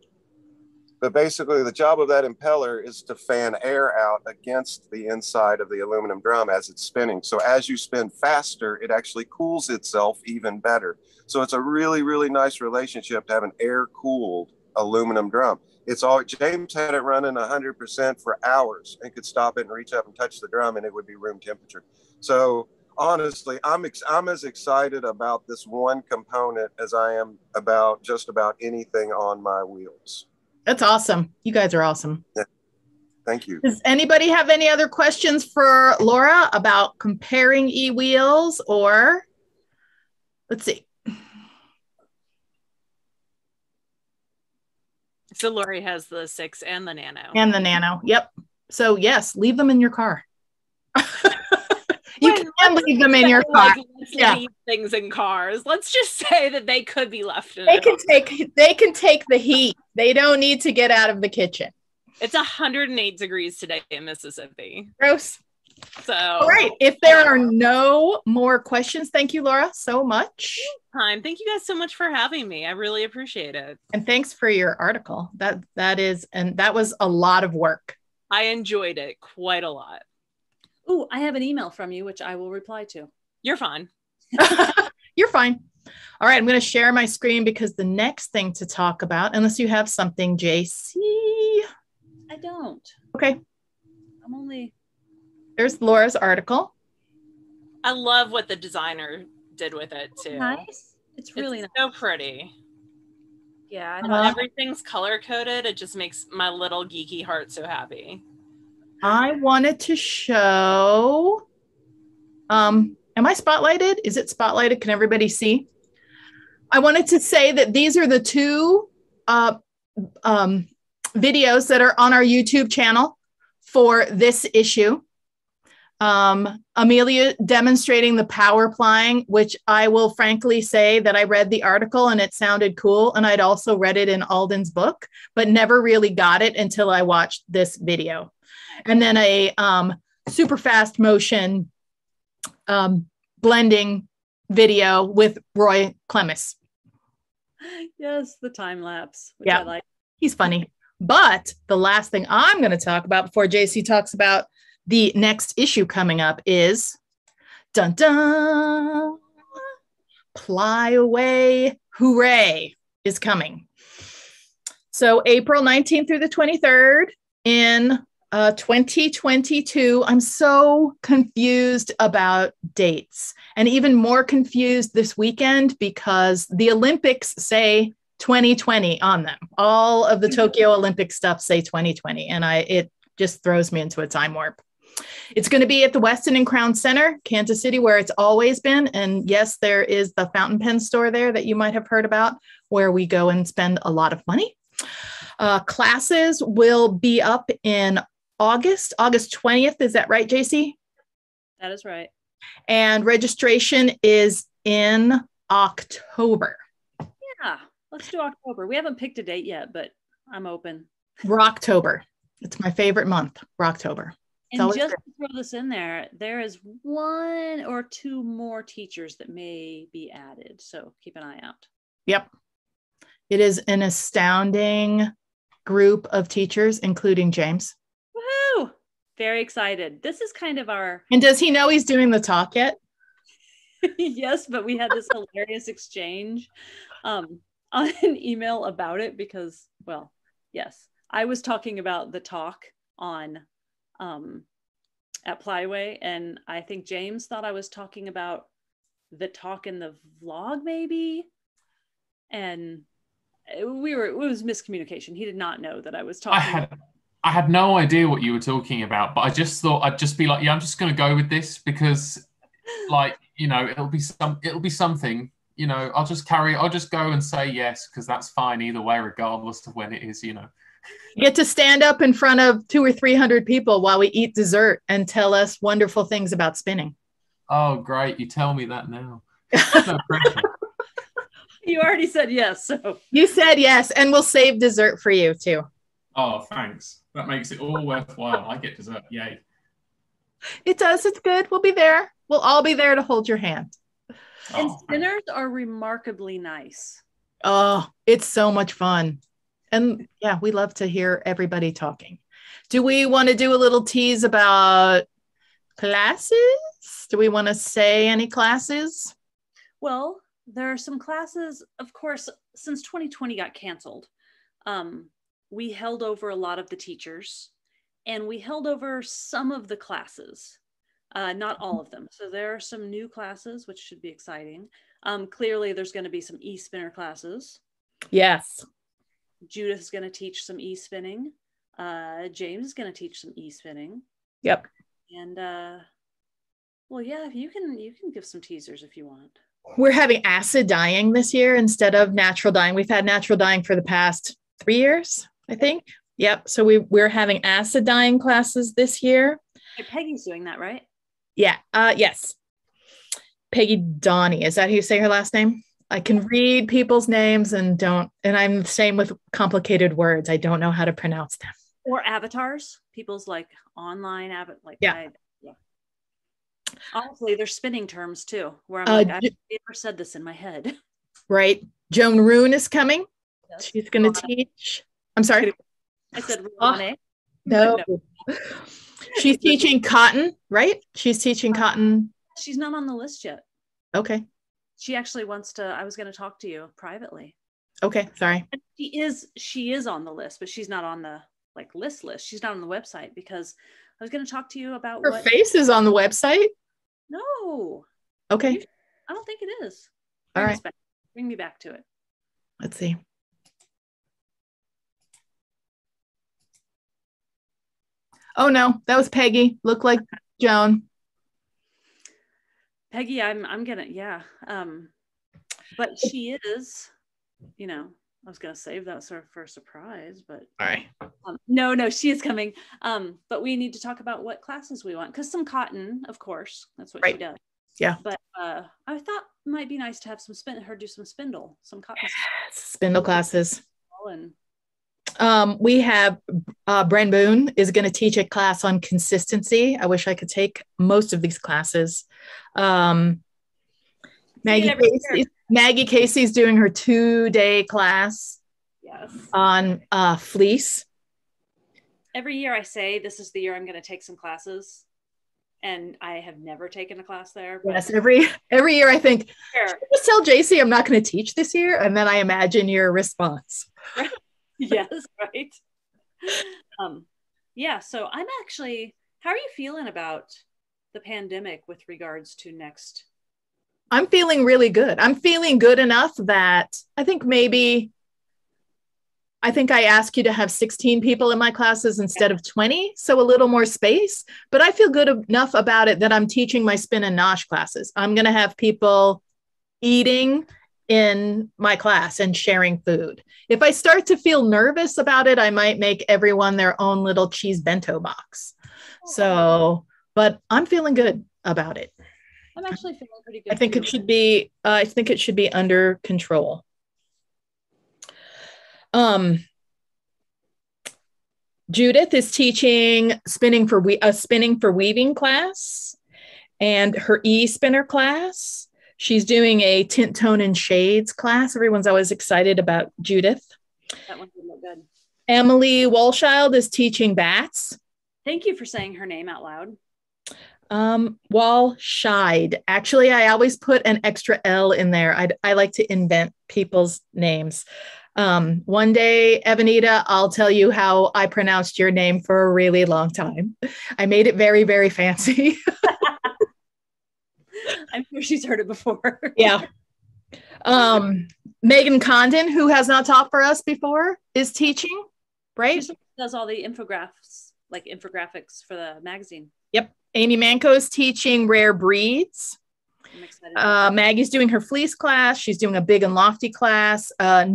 But basically, the job of that impeller is to fan air out against the inside of the aluminum drum as it's spinning. So as you spin faster, it actually cools itself even better. So it's a really, really nice relationship to have an air-cooled aluminum drum. James had it running 100% for hours and could stop it and reach up and touch the drum and it would be room temperature. So honestly, I'm as excited about this one component as I am about just about anything on my wheels. That's awesome. You guys are awesome. Yeah. Thank you. Does anybody have any other questions for Laura about comparing e-wheels or let's see. So Lori has the 6 and the Nano. And the Nano. Yep. So yes, leave them in your car. You can leave them in your car. Let's leave things in cars. Let's just say that they could be left in. They can take the heat. They don't need to get out of the kitchen. It's 108 degrees today in Mississippi. Gross. So all right. If there are no more questions, thank you, Laura, so much. Thank you guys so much for having me. I really appreciate it. And thanks for your article. That was a lot of work. I enjoyed it quite a lot. Ooh, I have an email from you, which I will reply to. You're fine. You're fine. All right. I'm going to share my screen because the next thing to talk about, unless you have something, JC. I don't. Okay. There's Laura's article. I love what the designer did with it too. Nice. It's really nice. So pretty. Yeah. Everything's color coded. It just makes my little geeky heart so happy. I wanted to show, am I spotlighted? Is it spotlighted? Can everybody see? I wanted to say that these are the two videos that are on our YouTube channel for this issue. Amelia demonstrating the power plying, which I will frankly say that I read the article and it sounded cool. And I'd also read it in Alden's book, but never really got it until I watched this video. And then a super fast motion blending video with Roy Clemis. Yes, the time lapse. Yeah, He's funny. But the last thing I'm going to talk about before JC talks about the next issue coming up is dun dun PLYAway Hooray is coming. So April 19th through the 23rd in 2022. I'm so confused about dates, and even more confused this weekend because the Olympics say 2020 on them. All of the Tokyo Olympic stuff say 2020, and it just throws me into a time warp. It's going to be at the Westin and Crown Center, Kansas City, where it's always been. And yes, there is the fountain pen store there that you might have heard about, where we go and spend a lot of money. Classes will be up in August 20th. Is that right, Jacey? That is right. And registration is in October. Yeah, let's do October. We haven't picked a date yet, but I'm open. Rocktober. It's my favorite month, Rocktober. And just to throw this in there, there is 1 or 2 more teachers that may be added. So keep an eye out. Yep. It is an astounding group of teachers, including James. Woohoo! Very excited. This is kind of our... And does he know he's doing the talk yet? Yes, but we had this hilarious exchange on an email about it because, well, yes, I was talking about the talk on at PLYAway, and I think James thought I was talking about the talk in the vlog, maybe, and it was miscommunication. He did not know that I was talking. I had no idea what you were talking about, but I just thought I'd just be like, yeah, I'm just going to go with this because, like, you know, it'll be something. You know, I'll just go and say yes because that's fine either way, regardless of when it is. You know. You get to stand up in front of 200 or 300 people while we eat dessert and tell us wonderful things about spinning. Oh, great. You tell me that now. No pressure. You already said yes. So you said yes, and we'll save dessert for you too. Oh, thanks. That makes it all worthwhile. I get dessert. Yay. It does. It's good. We'll be there. We'll all be there to hold your hand. And spinners are remarkably nice. Oh, it's so much fun. And yeah, we love to hear everybody talking. Do we want to do a little tease about classes? Do we want to say any classes? Well, there are some classes, of course, since 2020 got canceled. We held over a lot of the teachers and we held over some of the classes, not all of them. So there are some new classes, which should be exciting. Clearly, there's going to be some e-spinner classes. Yes. Judith is going to teach some e-spinning. James is going to teach some e-spinning. Yep. And well, yeah, you can give some teasers if you want. We're having acid dyeing this year instead of natural dyeing. We've had natural dyeing for the past 3 years, I think. Yep. So we're having acid dyeing classes this year. Hey, Peggy's doing that, right? Yeah. Yes. Peggy Donnie. Is that how you say her last name? I can read people's names and I'm the same with complicated words. I don't know how to pronounce them. Or avatars, people's like online yeah. Honestly, they're spinning terms too, where I'm like, I've never said this in my head. Right. Joan Roon is coming. Yes. She's going to teach. I'm sorry. I said Ronnie. No. She's teaching cotton, right? She's teaching cotton. She's not on the list yet. Okay. She actually wants to, I was going to talk to you privately. Okay. Sorry. And she is on the list, but she's not on the list. She's not on the website because I was going to talk to you about her face is on the website. No. Okay. I don't think it is. All right. Bring me back to it. Let's see. Oh no, that was Peggy. Looked like Joan. Peggy, I'm gonna, yeah. But she is, you know, I was gonna save that for a surprise, but all right. No, she is coming. But we need to talk about what classes we want, because some cotton, of course, that's what she does. Yeah. But I thought it might be nice to have her do some spindle, some cotton. Yes, spindle classes. And we have Bren Boone is going to teach a class on consistency. I wish I could take most of these classes. Maggie Casey's doing her 2-day class on fleece. every year I say this is the year I'm going to take some classes, and I have never taken a class there. But Yes, every year I think, sure. should I just tell Jacey I'm not going to teach this year? And then I imagine your response. Yes, right. Yeah, so I'm actually, how are you feeling about the pandemic with regards to next? I'm feeling really good. I'm feeling good enough that I think I ask you to have 16 people in my classes instead of 20, so a little more space. But I feel good enough about it that I'm teaching my spin and nosh classes. I'm going to have people eating in my class and sharing food. If I start to feel nervous about it, I might make everyone their own little cheese bento box. So, but I'm feeling good about it. I'm actually feeling pretty good. I think it should be under control. Judith is teaching spinning for weaving class and her e-spinner class. She's doing a tint, tone, and shades class. Everyone's always excited about Judith. That one did look good. Emily Walschild is teaching bats. Thank you for saying her name out loud. Walschild. Actually, I always put an extra L in there. I like to invent people's names. One day, Evanita, I'll tell you how I pronounced your name for a really long time. I made it very, very fancy. I'm sure she's heard it before. Yeah. Megan Condon, who has not taught for us before, is teaching, right? She does all the infographics for the magazine. Yep. Amy Manco is teaching rare breeds. I'm excited. Maggie's doing her fleece class. She's doing a big and lofty class, a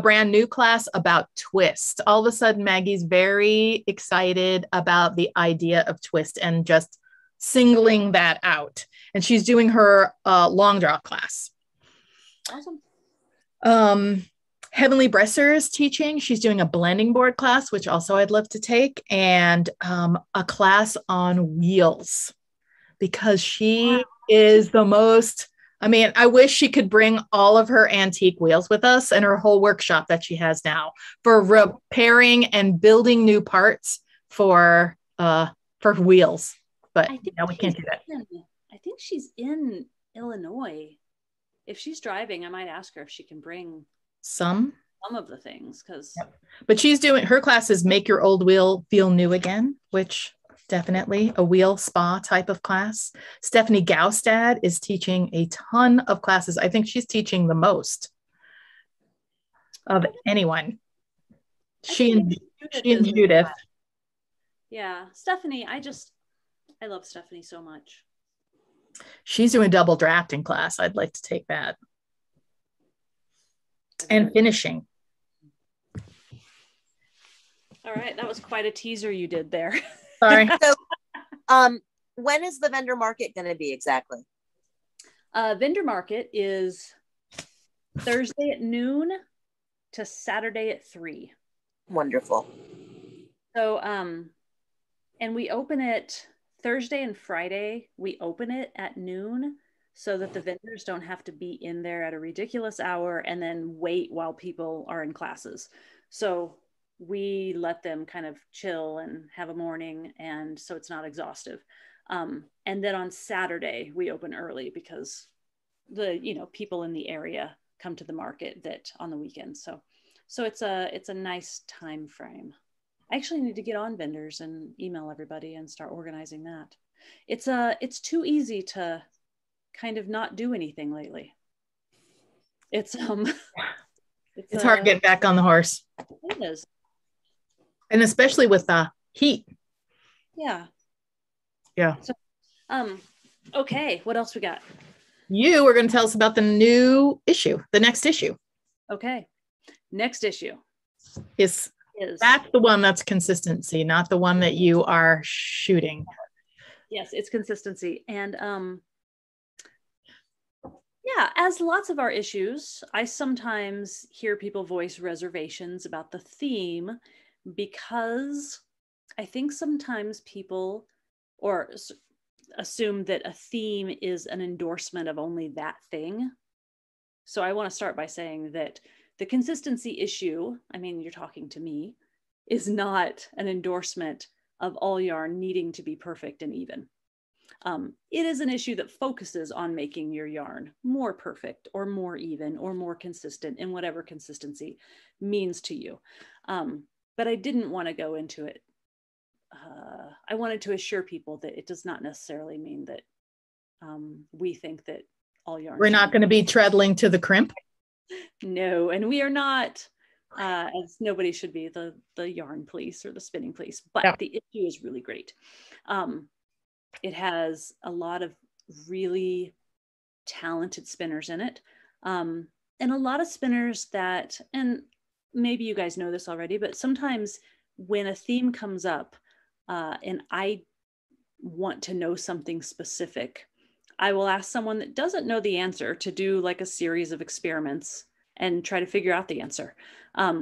brand new class about twist. All of a sudden, Maggie's very excited about the idea of twist and just singling that out. And she's doing her long draw class. Awesome. Heavenly Bresser is teaching. She's doing a blending board class, which also I'd love to take, and a class on wheels, because she is the most, I wish she could bring all of her antique wheels with us and her whole workshop that she has now for repairing and building new parts for wheels. But no, we can't do that. I think she's in Illinois. If she's driving, I might ask her if she can bring some of the things, because but she's doing her class is Make Your Old Wheel Feel New Again, which definitely a wheel spa type of class. Stephanie Gaustad is teaching a ton of classes. I think she's teaching the most of anyone. She and Judith. Yeah, Stephanie, I love Stephanie so much. She's doing double drafting class. I'd like to take that. And finishing. All right, that was quite a teaser you did there. Sorry. So, when is the vendor market going to be exactly? Vendor market is Thursday at noon to Saturday at 3. Wonderful. So, and we open it Thursday and Friday. We open it at noon so that the vendors don't have to be in there at a ridiculous hour and then wait while people are in classes. So we let them kind of chill and have a morning, and so it's not exhaustive. And then on Saturday we open early because the people in the area come to the market that on the weekends. So it's a nice time frame. I actually need to get on vendors and email everybody and start organizing that. It's too easy to kind of not do anything lately. It's hard getting back on the horse. It is. And especially with the heat. Yeah. So, okay, what else we got? You were going to tell us about the next issue. Okay. Next issue is that's the one that's consistency, not the one that you are shooting. Yes, it's consistency. And yeah, as lots of our issues, I sometimes hear people voice reservations about the theme, because I think sometimes people assume that a theme is an endorsement of only that thing. So I want to start by saying that the consistency issue, you're talking to me, is not an endorsement of all yarn needing to be perfect and even. It is an issue that focuses on making your yarn more perfect or more even or more consistent in whatever consistency means to you. But I didn't want to go into it. I wanted to assure people that it does not necessarily mean that we think that all yarn. We're not going to be treadling to the crimp. No, and we are not, as nobody should be, the yarn police or the spinning police, but yeah. The issue is really great. It has a lot of really talented spinners in it. And a lot of spinners that, and maybe you guys know this already, but sometimes when a theme comes up and I want to know something specific, I will ask someone that doesn't know the answer to do like a series of experiments and try to figure out the answer.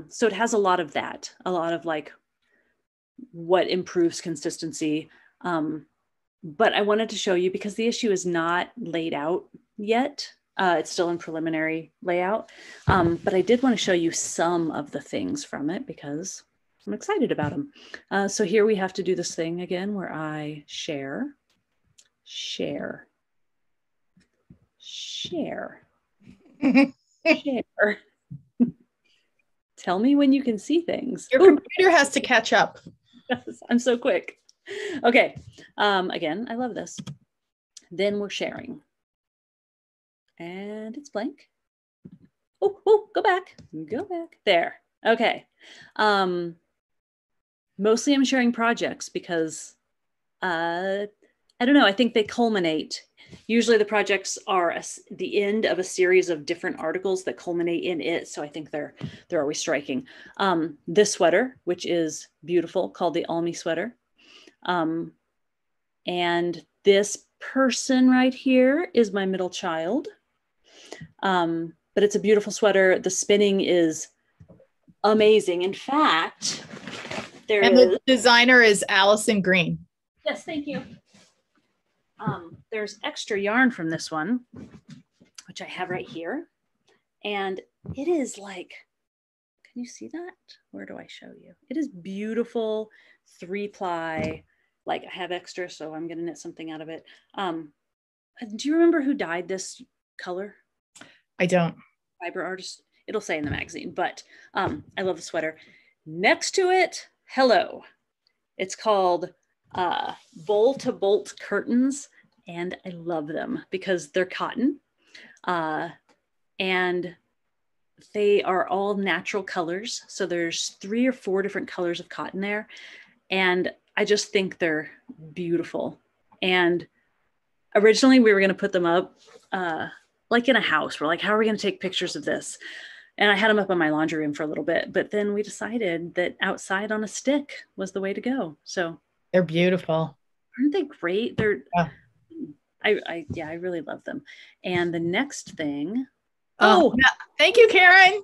So it has a lot of that, a lot of like what improves consistency. But I wanted to show you because the issue is not laid out yet. It's still in preliminary layout. But I did want to show you some of the things from it because I'm excited about them. So here we have to do this thing again where I share. Tell me when you can see things. Your computer has to catch up. Yes, I'm so quick. Okay. Again, I love this. Then we're sharing. And it's blank. Oh, go back. Go back. There. Okay. Mostly I'm sharing projects because I don't know. I think they culminate. Usually the projects are the end of a series of different articles that culminate in it. So I think they're always striking. This sweater, which is beautiful, called the Almi sweater. And this person right here is my middle child. But it's a beautiful sweater. The spinning is amazing. In fact, the designer is Allison Green. Yes, thank you. There's extra yarn from this one, which I have right here. And it is like, can you see that? Where do I show you? It is beautiful 3-ply. Like I have extra, so I'm going to knit something out of it. Do you remember who dyed this color? I don't. Fiber artist. It'll say in the magazine, but I love the sweater. Next to it, hello. It's called Bowl to Bolt curtains, and I love them because they're cotton and they are all natural colors. So there's 3 or 4 different colors of cotton there, and I just think they're beautiful. And originally we were going to put them up like in a house. We're like, how are we going to take pictures of this? And I had them up in my laundry room for a little bit, but then we decided that outside on a stick was the way to go. So they're beautiful. Aren't they great? They're, yeah. I really love them. And the next thing. Thank you, Karen.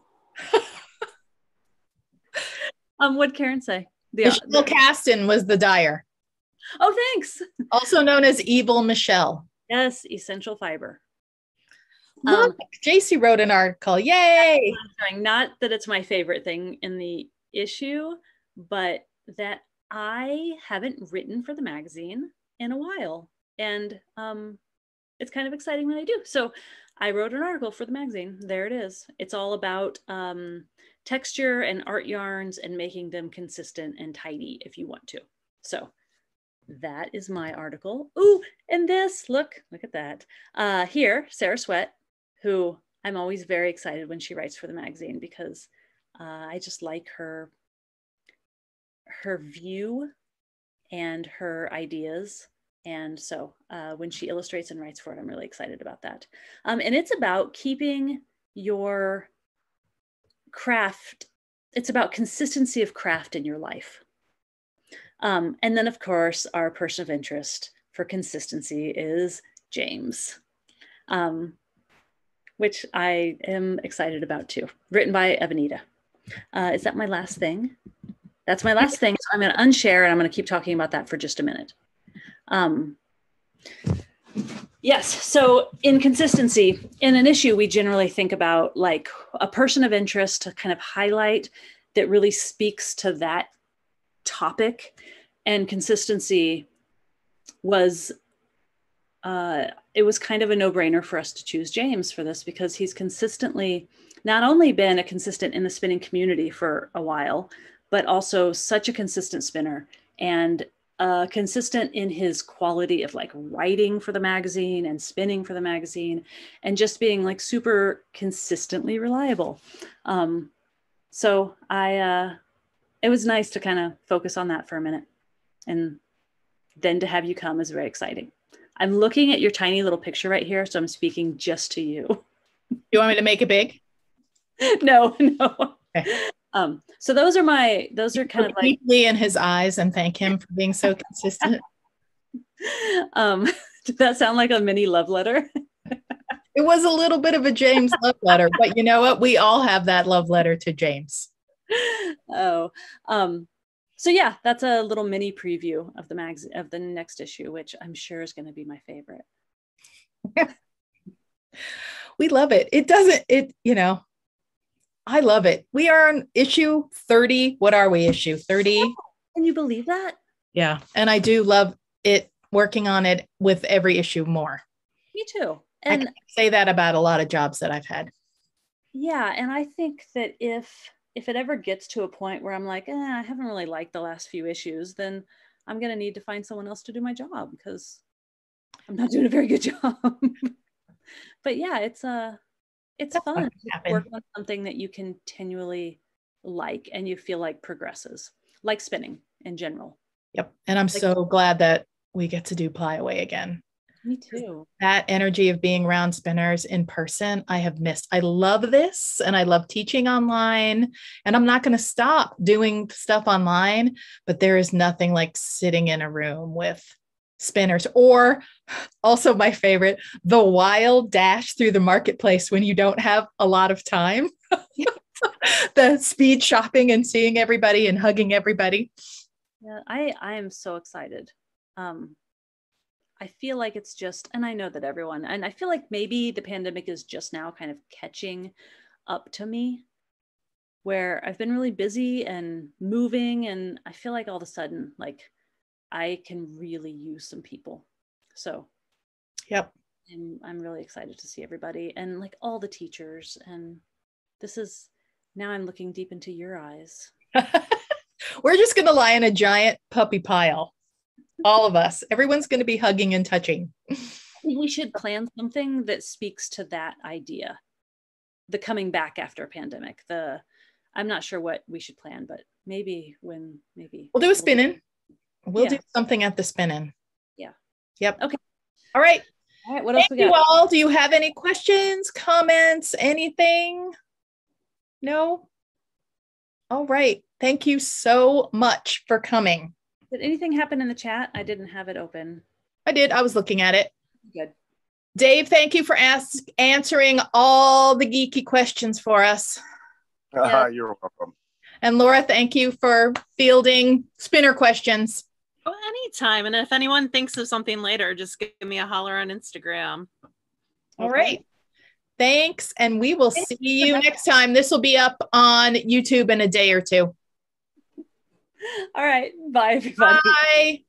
What'd Karen say? Michelle Caston was the dyer. Oh, thanks. Also known as Evil Michelle. Yes, essential fiber. Look, Jacey wrote an article. Yay! Not that it's my favorite thing in the issue, but that I haven't written for the magazine in a while. And it's kind of exciting when I do. So I wrote an article for the magazine. There it is. It's all about texture and art yarns and making them consistent and tidy if you want to. So that is my article. Ooh, and this, look at that. Here, Sarah Sweat, who I'm always very excited when she writes for the magazine because I just like her view and her ideas. And so when she illustrates and writes for it, I'm really excited about that. And it's about keeping your craft. It's about consistency of craft in your life. And then of course, our person of interest for consistency is James. Which I am excited about too. Written by Evanita. Is that my last thing? That's my last thing. So I'm going to unshare and I'm going to keep talking about that for just a minute. Yes. So in consistency, in an issue, we generally think about like a person of interest to kind of highlight that really speaks to that topic and consistency was, it was kind of a no-brainer for us to choose James for this, because he's consistently not only been a consistent in the spinning community for a while, but also such a consistent spinner, and consistent in his quality of like writing for the magazine and spinning for the magazine, and just being like super consistently reliable. So it was nice to kind of focus on that for a minute, and then to have you come is very exciting. I'm looking at your tiny little picture right here, so I'm speaking just to you. You want me to make it big? No. Okay. So those are kind of like deeply in his eyes and thank him for being so consistent. Did that sound like a mini love letter? It was a little bit of a James love letter, but you know what? We all have that love letter to James. Oh, so yeah, that's a little mini preview of the magazine, of the next issue, which I'm sure is going to be my favorite. We love it. I love it. We are on issue 30. What are we, issue 30? Oh, can you believe that? Yeah. And I do love it, working on it with every issue more. Me too. And I can say that about a lot of jobs that I've had. Yeah. And I think that if it ever gets to a point where I'm like, I haven't really liked the last few issues, then I'm going to need to find someone else to do my job, because I'm not doing a very good job. But yeah, it's fun to work on something that you continually like and you feel like progresses, like spinning in general. Yep. And I'm so glad that we get to do PLYAway again. Me too. That energy of being around spinners in person, I have missed. I love this, and I love teaching online, and I'm not going to stop doing stuff online, but there is nothing like sitting in a room with spinners, or also my favorite, the wild dash through the marketplace when you don't have a lot of time. The speed shopping and seeing everybody and hugging everybody. Yeah, I am so excited. I feel like it's just, and I know that everyone, and I feel like maybe the pandemic is just now kind of catching up to me, where I've been really busy and moving, and I feel like all of a sudden, like, I can really use some people. So yep. I'm really excited to see everybody and like all the teachers. And now I'm looking deep into your eyes. We're just going to lie in a giant puppy pile. All of us. Everyone's going to be hugging and touching. I think we should plan something that speaks to that idea. The coming back after a pandemic. I'm not sure what we should plan, but maybe we'll do a spin-in. We'll do something at the spin-in. Yeah. Yep. Okay. All right. All right. What else we got? Thank you all. Do you have any questions, comments, anything? No? All right. Thank you so much for coming. Did anything happen in the chat? I didn't have it open. I did. I was looking at it. Good. Dave, thank you for answering all the geeky questions for us. You're welcome. And Laura, thank you for fielding spinner questions. Oh, anytime. And if anyone thinks of something later, just give me a holler on Instagram. All right. Thanks. And we will see you next time. This will be up on YouTube in a day or two. All right. Bye, everybody. Bye.